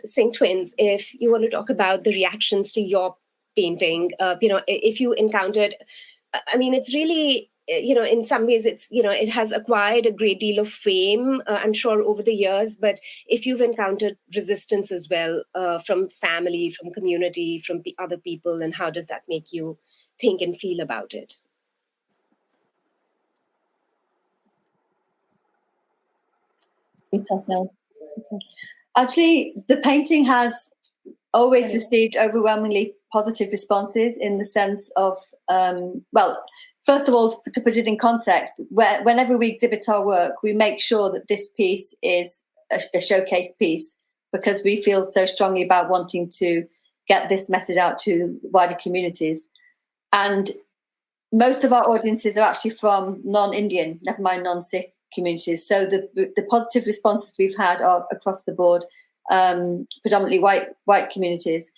Singh Twins, if you want to talk about the reactions to your painting, if you encountered, I mean, it's really, in some ways it's, it has acquired a great deal of fame, I'm sure, over the years. But if you've encountered resistance as well, from family, from community, from other people, and how does that make you think and feel about it? Actually, the painting has always received overwhelmingly positive responses, in the sense of, well, first of all, to put it in context, whenever we exhibit our work, we make sure that this piece is a showcase piece, because we feel so strongly about wanting to get this message out to wider communities. And most of our audiences are actually from non-Indian, never mind non-Sikh communities. So the positive responses we've had are across the board, predominantly white communities.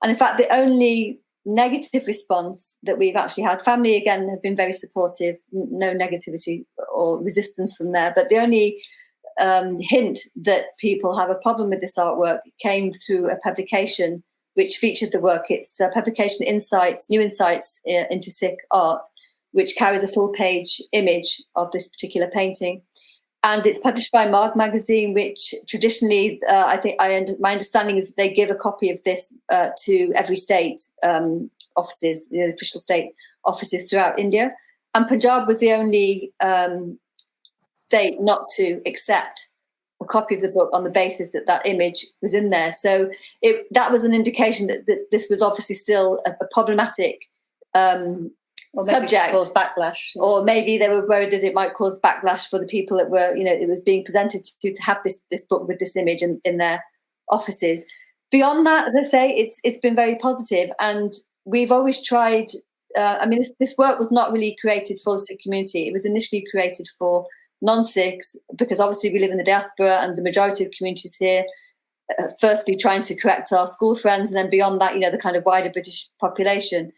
And in fact, the only negative response that we've actually had, family again have been very supportive, no negativity or resistance from there. But the only hint that people have a problem with this artwork came through a publication which featured the work. It's a publication, New Insights into Sikh Art, which carries a full-page image of this particular painting. And it's published by Marg magazine, which traditionally, my understanding is that they give a copy of this to every state offices, the official state offices throughout India. And Punjab was the only state not to accept a copy of the book on the basis that that image was in there. So that was an indication that this was obviously still a problematic subject. Cause backlash. Or maybe they were worried that it might cause backlash for the people that were, it was being presented to have this book with this image in their offices. Beyond that, as I say, it's been very positive. And we've always tried, this work was not really created for the Sikh community. It was initially created for non-Sikhs, because obviously we live in the diaspora and the majority of communities here, firstly trying to correct our school friends, and then beyond that, the kind of wider British population.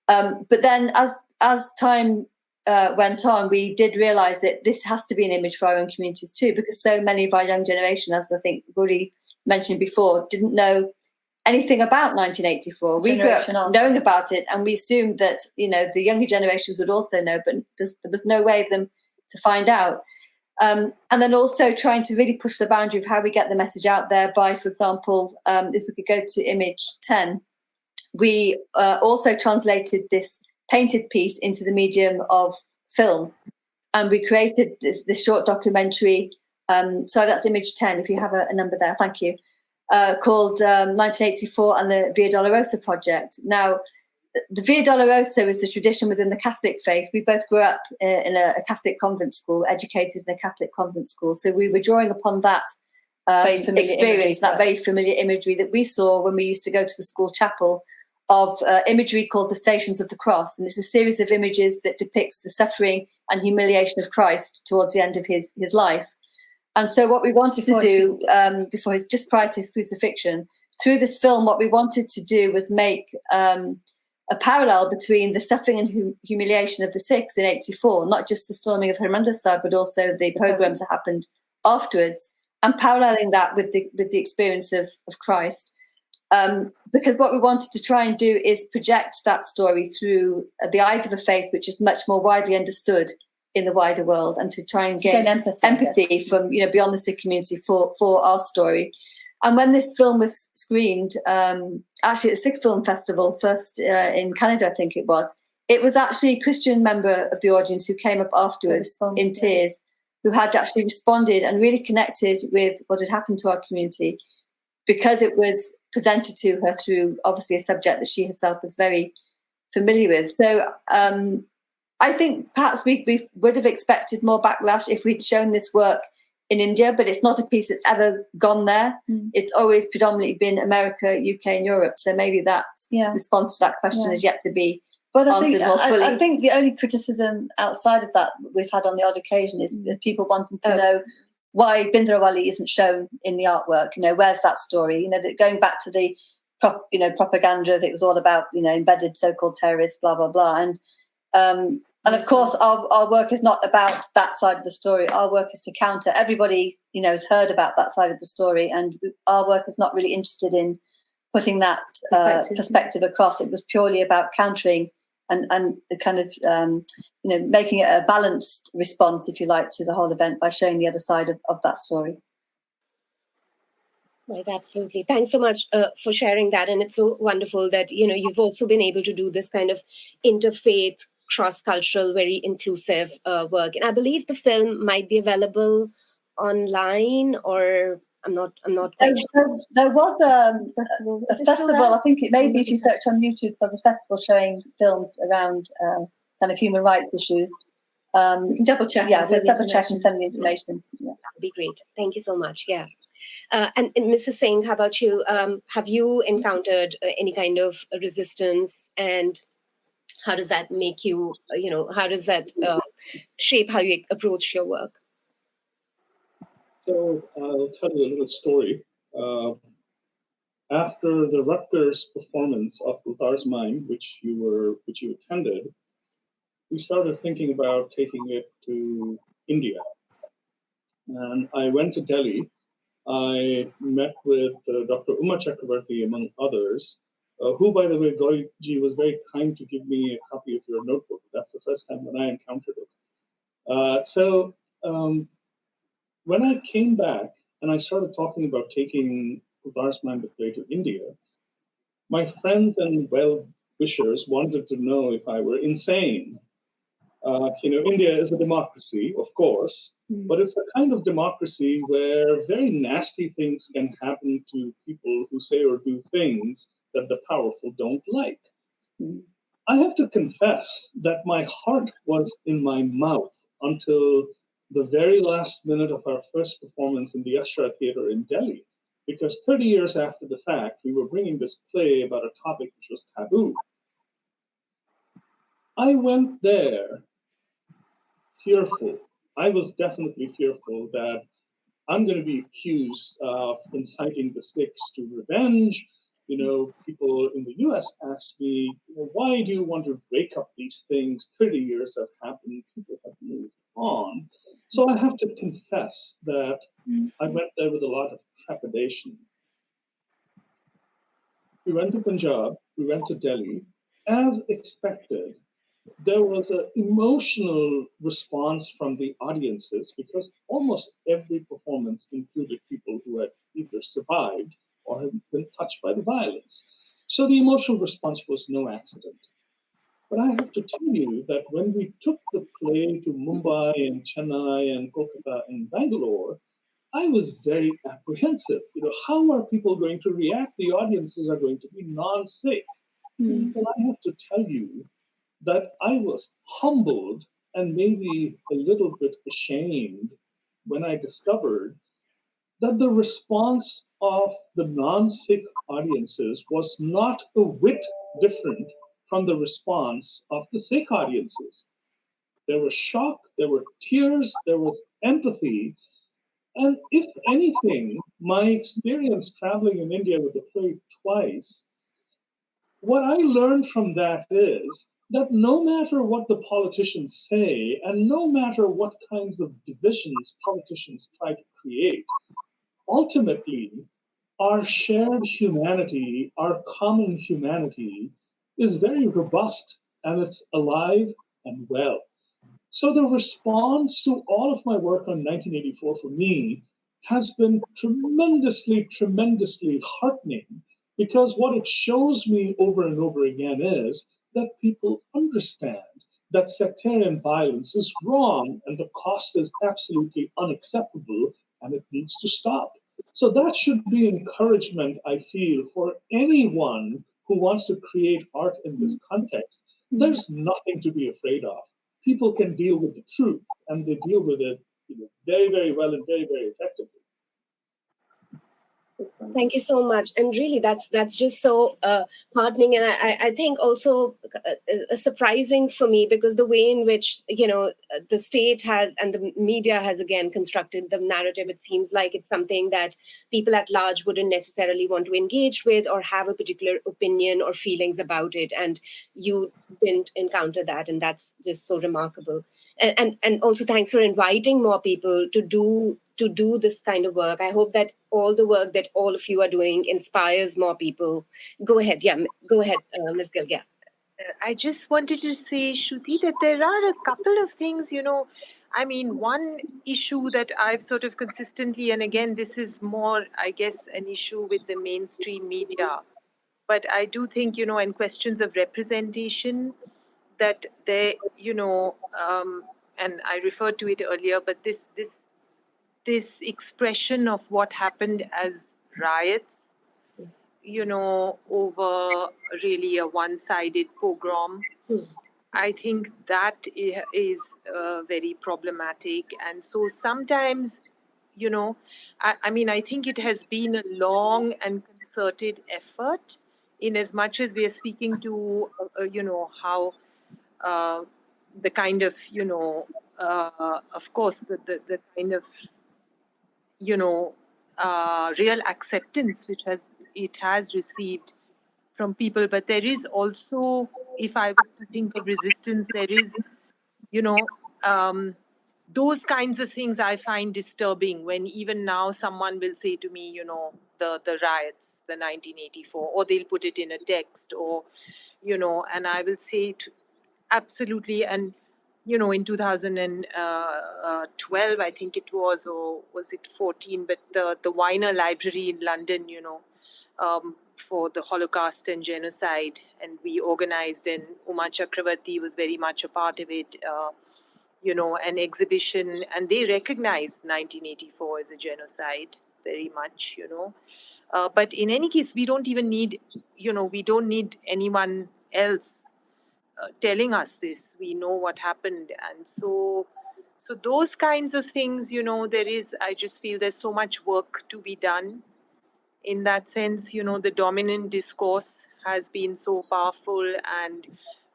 But then as time went on, we did realise that this has to be an image for our own communities too, because so many of our young generation, as I think Gauri mentioned before, didn't know anything about 1984. We grew up knowing about it, and we assumed that, the younger generations would also know, but there was no way of them to find out. And then also trying to really push the boundary of how we get the message out there by, for example, if we could go to image 10, we also translated this painted piece into the medium of film, and we created this short documentary. So that's image 10, if you have a number there, thank you. called 1984 and the Via Dolorosa Project. Now, the Via Dolorosa is the tradition within the Catholic faith. We both grew up in a Catholic convent school, educated in a Catholic convent school. So we were drawing upon that experience, that very familiar imagery that we saw when we used to go to the school chapel, of imagery called the Stations of the Cross. And it's a series of images that depicts the suffering and humiliation of Christ towards the end of his life. And so what we wanted to do just prior to his crucifixion, through this film, what we wanted to do was make a parallel between the suffering and humiliation of the Sikhs in 84, not just the storming of Harmandir Sahib, but also the pogroms that happened afterwards, and paralleling that with the experience of Christ. Because what we wanted to try and do is project that story through the eyes of a faith which is much more widely understood in the wider world, and to try and gain empathy from beyond the Sikh community for our story. And when this film was screened, actually at the Sikh Film Festival, first in Canada, I think it was actually a Christian member of the audience who came up afterwards in tears, who had actually responded and really connected with what had happened to our community, because it was presented to her through obviously a subject that she herself was very familiar with. So I think perhaps we would have expected more backlash if we'd shown this work in India, but it's not a piece that's ever gone there. It's always predominantly been America, UK and Europe. So maybe that response to that question is yet to be answered more fully. I think the only criticism outside of that we've had on the odd occasion is people wanting to know why Bindrawali isn't shown in the artwork. Where's that story? That going back to the propaganda that it was all about, embedded so-called terrorists, blah, blah, blah. And of course, our work is not about that side of the story. Our work is to counter. Everybody, has heard about that side of the story, and our work is not really interested in putting that perspective across. It was purely about countering and kind of, making it a balanced response, if you like, to the whole event by showing the other side of that story. Right, absolutely. Thanks so much for sharing that. And it's so wonderful that, you've also been able to do this kind of interfaith, cross-cultural, very inclusive work. And I believe the film might be available online, or I'm not quite sure. There was a festival. I think it may be, if you search on YouTube, there's a festival showing films around kind of human rights issues. You can double check. Yeah, we'll double check and send the information. Yeah. That'd be great. Thank you so much. Yeah. And Mrs. Singh, how about you? Have you encountered any kind of resistance, and how does that make you, how does that shape how you approach your work? So I'll tell you a little story. After the Rutgers performance of Gulzar's Mime, which you attended, we started thinking about taking it to India. And I went to Delhi. I met with Dr. Uma Chakravarti, among others, who, by the way, Gauri Gill was very kind to give me a copy of your notebook. That's the first time when I encountered it. So when I came back and I started talking about taking Gulzar's Mime to India, my friends and well-wishers wanted to know if I were insane. India is a democracy, of course, but it's a kind of democracy where very nasty things can happen to people who say or do things that the powerful don't like. I have to confess that my heart was in my mouth until the very last minute of our first performance in the Ashra Theatre in Delhi, because 30 years after the fact, we were bringing this play about a topic which was taboo. I went there fearful. I was definitely fearful that I'm going to be accused of inciting the Sikhs to revenge. People in the US asked me, why do you want to break up these things? 30 years have happened. People have moved on. So I have to confess that I went there with a lot of trepidation. We went to Punjab. We went to Delhi. As expected, there was an emotional response from the audiences, because almost every performance included people who had either survived or had been touched by the violence. So the emotional response was no accident. But I have to tell you that when we took the play to Mumbai and Chennai and Kolkata and Bangalore, I was very apprehensive. How are people going to react? The audiences are going to be non-Sikh. Well, I have to tell you that I was humbled and maybe a little bit ashamed when I discovered that the response of the non-Sikh audiences was not a whit different from the response of the Sikh audiences. There was shock, there were tears, there was empathy, and if anything, my experience traveling in India with the play twice, what I learned from that is that no matter what the politicians say, and no matter what kinds of divisions politicians try to create, ultimately, our shared humanity, our common humanity, is very robust and it's alive and well. So the response to all of my work on 1984 for me has been tremendously, tremendously heartening because what it shows me over and over again is that people understand that sectarian violence is wrong and the cost is absolutely unacceptable and it needs to stop. So that should be encouragement, I feel, for anyone who wants to create art in this context. There's nothing to be afraid of. People can deal with the truth, and they deal with it very, very well and very, very effectively. Thank you so much. And really, that's just so heartening, and I think also surprising for me, because the way in which the state has and the media has again constructed the narrative, it seems like it's something that people at large wouldn't necessarily want to engage with or have a particular opinion or feelings about it. And you didn't encounter that, and that's just so remarkable. And also thanks for inviting more people to do this kind of work. I hope that all the work that all of you are doing inspires more people. Go ahead. Yeah, go ahead, Ms. Gill. Yeah. I just wanted to say, Shruti, that there are a couple of things, one issue that I've sort of consistently, and again, this is more, I guess, an issue with the mainstream media. But I do think, in questions of representation, that they, and I referred to it earlier, but this expression of what happened as riots, over really a one-sided pogrom, I think that is very problematic. And so sometimes, I think it has been a long and concerted effort, in as much as we are speaking to, how the kind of, of course, the kind of, real acceptance which it has received from people. But there is also, if I was to think of resistance, there is, those kinds of things I find disturbing, when even now someone will say to me, the riots, the 1984, or they'll put it in a text, or, and I will say absolutely. And, in 2012, I think it was, or was it 14, but the Weiner Library in London, for the Holocaust and genocide, and we organized, and Uma Chakravarti was very much a part of it, an exhibition, and they recognized 1984 as a genocide very much, But in any case, we don't even need, we don't need anyone else telling us this. We know what happened. And so those kinds of things, I just feel there's so much work to be done. In that sense, the dominant discourse has been so powerful, and,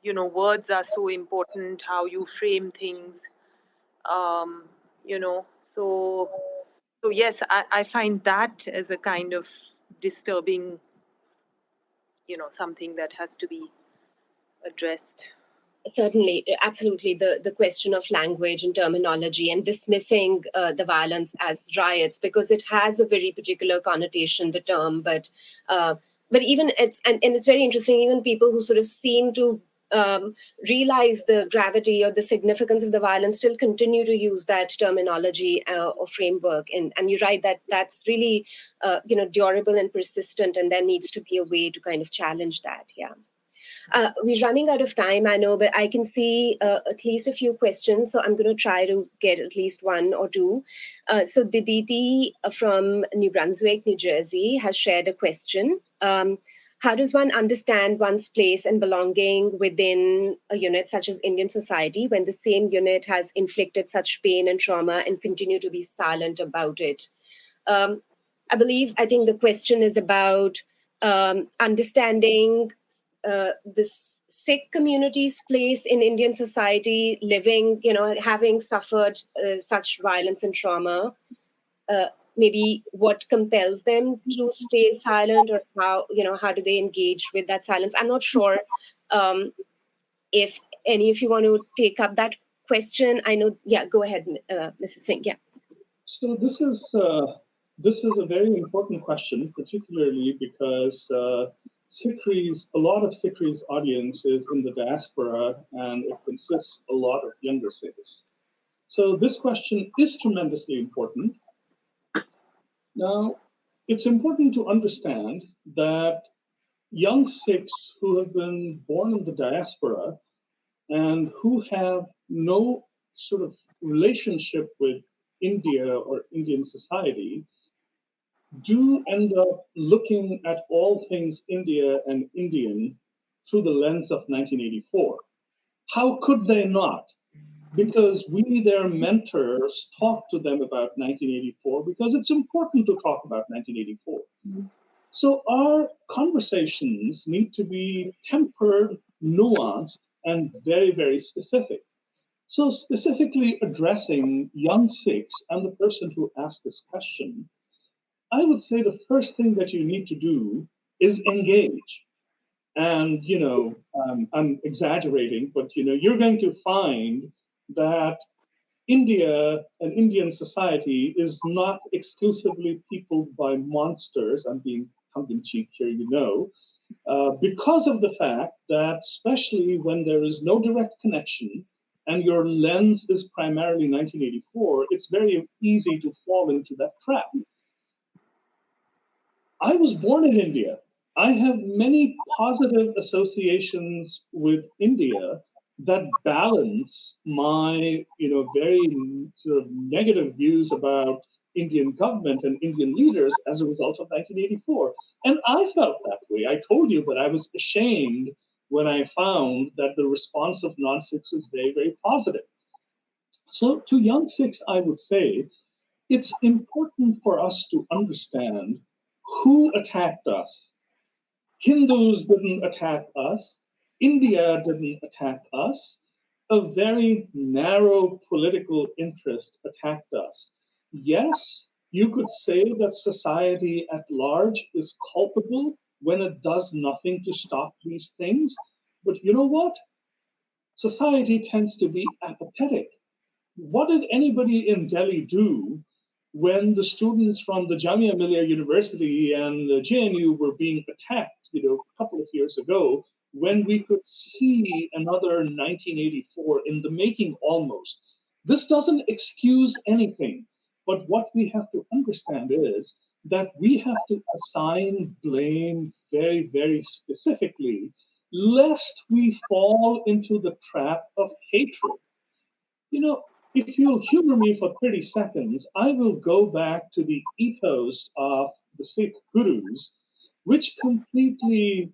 words are so important, how you frame things, so yes, I find that as a kind of disturbing, something that has to be addressed. Certainly, absolutely. The question of language and terminology, and dismissing the violence as riots, because it has a very particular connotation, the term. But even it's very interesting. Even people who sort of seem to realize the gravity or the significance of the violence still continue to use that terminology or framework. And you're right that that's really durable and persistent, and there needs to be a way to kind of challenge that. Yeah. We're running out of time, I know, but I can see at least a few questions, so I'm going to try to get at least one or two. So Diditi from New Brunswick, New Jersey, has shared a question. How does one understand one's place and belonging within a unit such as Indian society when the same unit has inflicted such pain and trauma and continue to be silent about it? I think the question is about understanding the Sikh community's place in Indian society, living, having suffered such violence and trauma. Maybe what compels them to stay silent, or how do they engage with that silence? I'm not sure if any of you want to take up that question. I know, yeah, go ahead, Mrs. Singh. Yeah. So this is a very important question, particularly because a lot of SikhRI's audience is in the diaspora, and it consists a lot of younger Sikhs. So this question is tremendously important. Now, it's important to understand that young Sikhs who have been born in the diaspora and who have no sort of relationship with India or Indian society do end up looking at all things India and Indian through the lens of 1984. How could they not? Because we, their mentors, talk to them about 1984 because it's important to talk about 1984. Mm-hmm. So our conversations need to be tempered, nuanced, and very, very specific. So specifically addressing young Sikhs and the person who asked this question, I would say the first thing that you need to do is engage. And, I'm exaggerating, but, you're going to find that India and Indian society is not exclusively peopled by monsters. I'm being tongue-in-cheek here, because of the fact that, especially when there is no direct connection and your lens is primarily 1984, it's very easy to fall into that trap. I was born in India. I have many positive associations with India that balance my, very sort of negative views about Indian government and Indian leaders as a result of 1984. And I felt that way. I told you that I was ashamed when I found that the response of non-Sikhs was very, very positive. So to young Sikhs, I would say it's important for us to understand who attacked us. Hindus didn't attack us. India didn't attack us. A very narrow political interest attacked us. Yes, you could say that society at large is culpable when it does nothing to stop these things. But you know what? Society tends to be apathetic. What did anybody in Delhi do when the students from the Jamia Millia University and the JNU were being attacked, a couple of years ago, when we could see another 1984 in the making almost? This doesn't excuse anything, but what we have to understand is that we have to assign blame very, very specifically, lest we fall into the trap of hatred. If you'll humor me for 30 seconds, I will go back to the ethos of the Sikh gurus, which completely,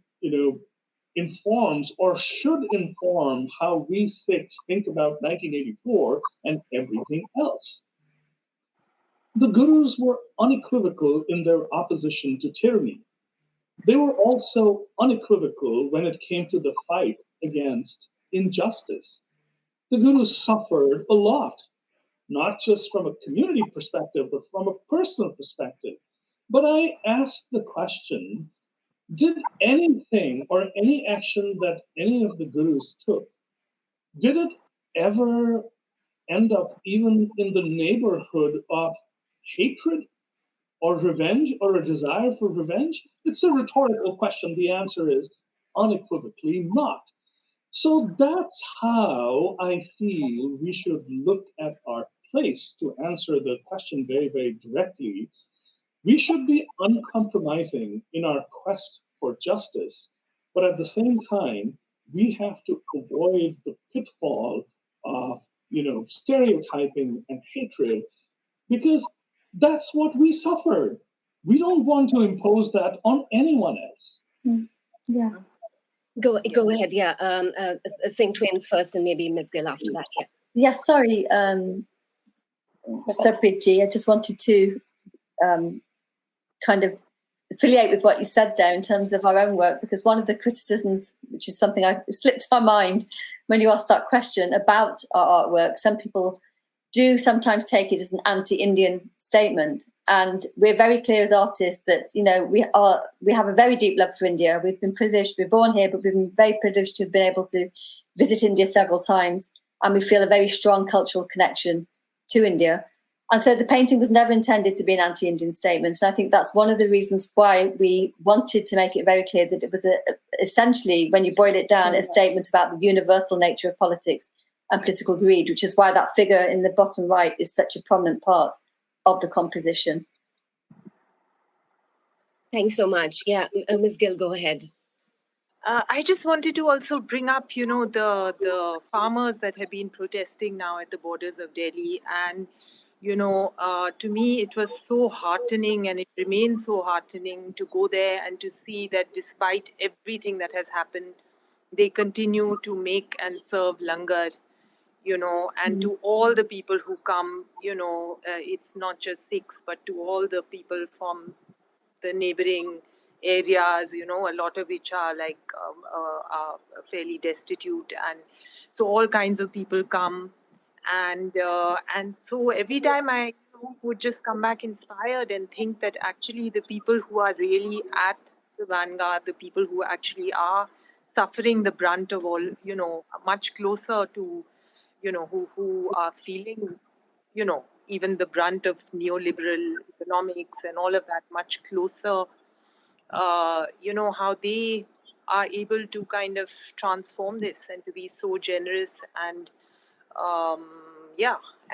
informs or should inform how we Sikhs think about 1984 and everything else. The gurus were unequivocal in their opposition to tyranny. They were also unequivocal when it came to the fight against injustice. The gurus suffered a lot, not just from a community perspective, but from a personal perspective. But I asked the question, did anything or any action that any of the gurus took, did it ever end up even in the neighborhood of hatred or revenge or a desire for revenge? It's a rhetorical question. The answer is unequivocally not. So that's how I feel we should look at our place to answer the question very, very directly. We should be uncompromising in our quest for justice. But at the same time, we have to avoid the pitfall of, stereotyping and hatred, because that's what we suffered. We don't want to impose that on anyone else. Yeah. Go ahead. Yeah. Singh Twins first, and maybe Ms. Gill after that. Yeah. Yeah. Sorry, Sarbpreet ji. I just wanted to kind of affiliate with what you said there in terms of our own work, because one of the criticisms, which is something I slipped my mind when you asked that question about our artwork, some people do sometimes take it as an anti-Indian statement, and we're very clear as artists that we have a very deep love for India. We've been privileged, we're born here, but we've been very privileged to have been able to visit India several times, and we feel a very strong cultural connection to India. And so the painting was never intended to be an anti-Indian statement. And I think that's one of the reasons why we wanted to make it very clear that it was essentially, when you boil it down, a statement about the universal nature of politics and political greed, which is why that figure in the bottom right is such a prominent part of the composition. Thanks so much. Yeah, Ms. Gill, go ahead. I just wanted to also bring up, the farmers that have been protesting now at the borders of Delhi. And, to me, it was so heartening, and it remains so heartening to go there and to see that despite everything that has happened, they continue to make and serve langar, and to all the people who come, it's not just Sikhs, but to all the people from the neighboring areas, a lot of which are are fairly destitute, and so all kinds of people come, and so every time I would just come back inspired and think that actually the people who are really at the vanguard, the people who actually are suffering the brunt of all, much closer to, who are feeling, even the brunt of neoliberal economics and all of that much closer, how they are able to kind of transform this and to be so generous, and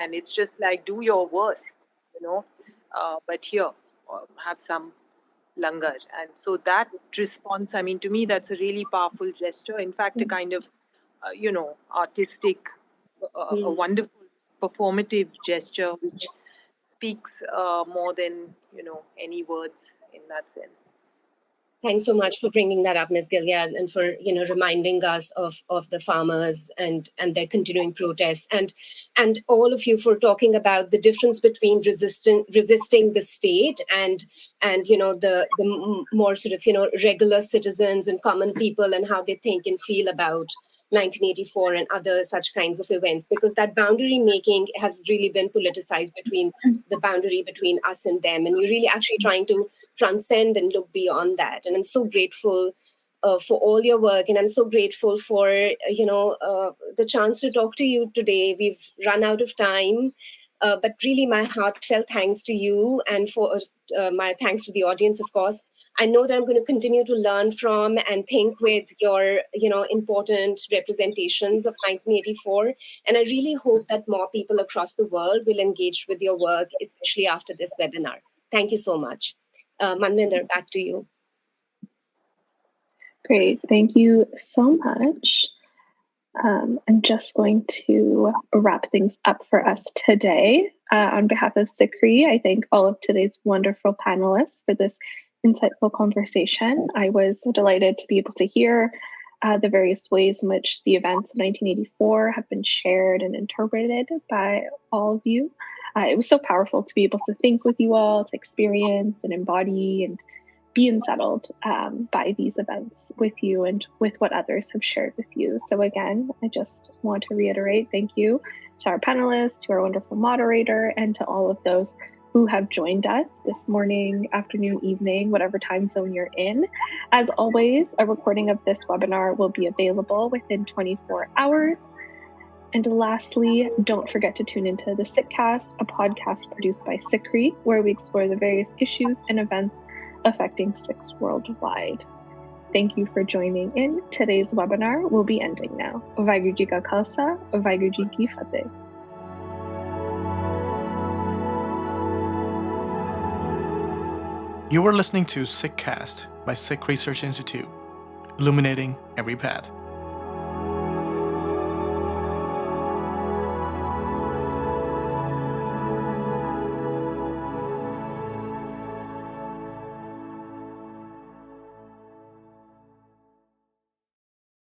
and it's just like, do your worst, but here, have some langar. And so that response, I mean, to me, that's a really powerful gesture. In fact, a kind of, artistic, a wonderful performative gesture, which speaks more than, any words in that sense. Thanks so much for bringing that up, Ms. Gill, and for reminding us of the farmers and their continuing protests, and all of you for talking about the difference between resisting the state and the more sort of regular citizens and common people, and how they think and feel about 1984 and other such kinds of events, because that boundary making has really been politicized between the boundary between us and them, and you're really actually trying to transcend and look beyond that. And I'm so grateful for all your work, and I'm so grateful for the chance to talk to you today. We've run out of time, but really my heartfelt thanks to you, and for my thanks to the audience, of course. I know that I'm going to continue to learn from and think with your, important representations of 1984. And I really hope that more people across the world will engage with your work, especially after this webinar. Thank you so much. Manvinder, back to you. Great. Thank you so much. I'm just going to wrap things up for us today. On behalf of SikhRI, I thank all of today's wonderful panelists for this insightful conversation. I was so delighted to be able to hear the various ways in which the events of 1984 have been shared and interpreted by all of you. It was so powerful to be able to think with you all, to experience and embody and be unsettled by these events with you and with what others have shared with you. So again, I just want to reiterate, thank you to our panelists, to our wonderful moderator, and to all of those who have joined us this morning, afternoon, evening, whatever time zone you're in. As always, a recording of this webinar will be available within 24 hours. And lastly, don't forget to tune into the SikhCast, a podcast produced by SikhRI, where we explore the various issues and events affecting Sikhs worldwide. Thank you for joining in. Today's webinar will be ending now. Vaheguru Ji Ka Khalsa, Vaheguru Ji Ki Fateh. You were listening to SikhCast by Sikh Research Institute, illuminating every path.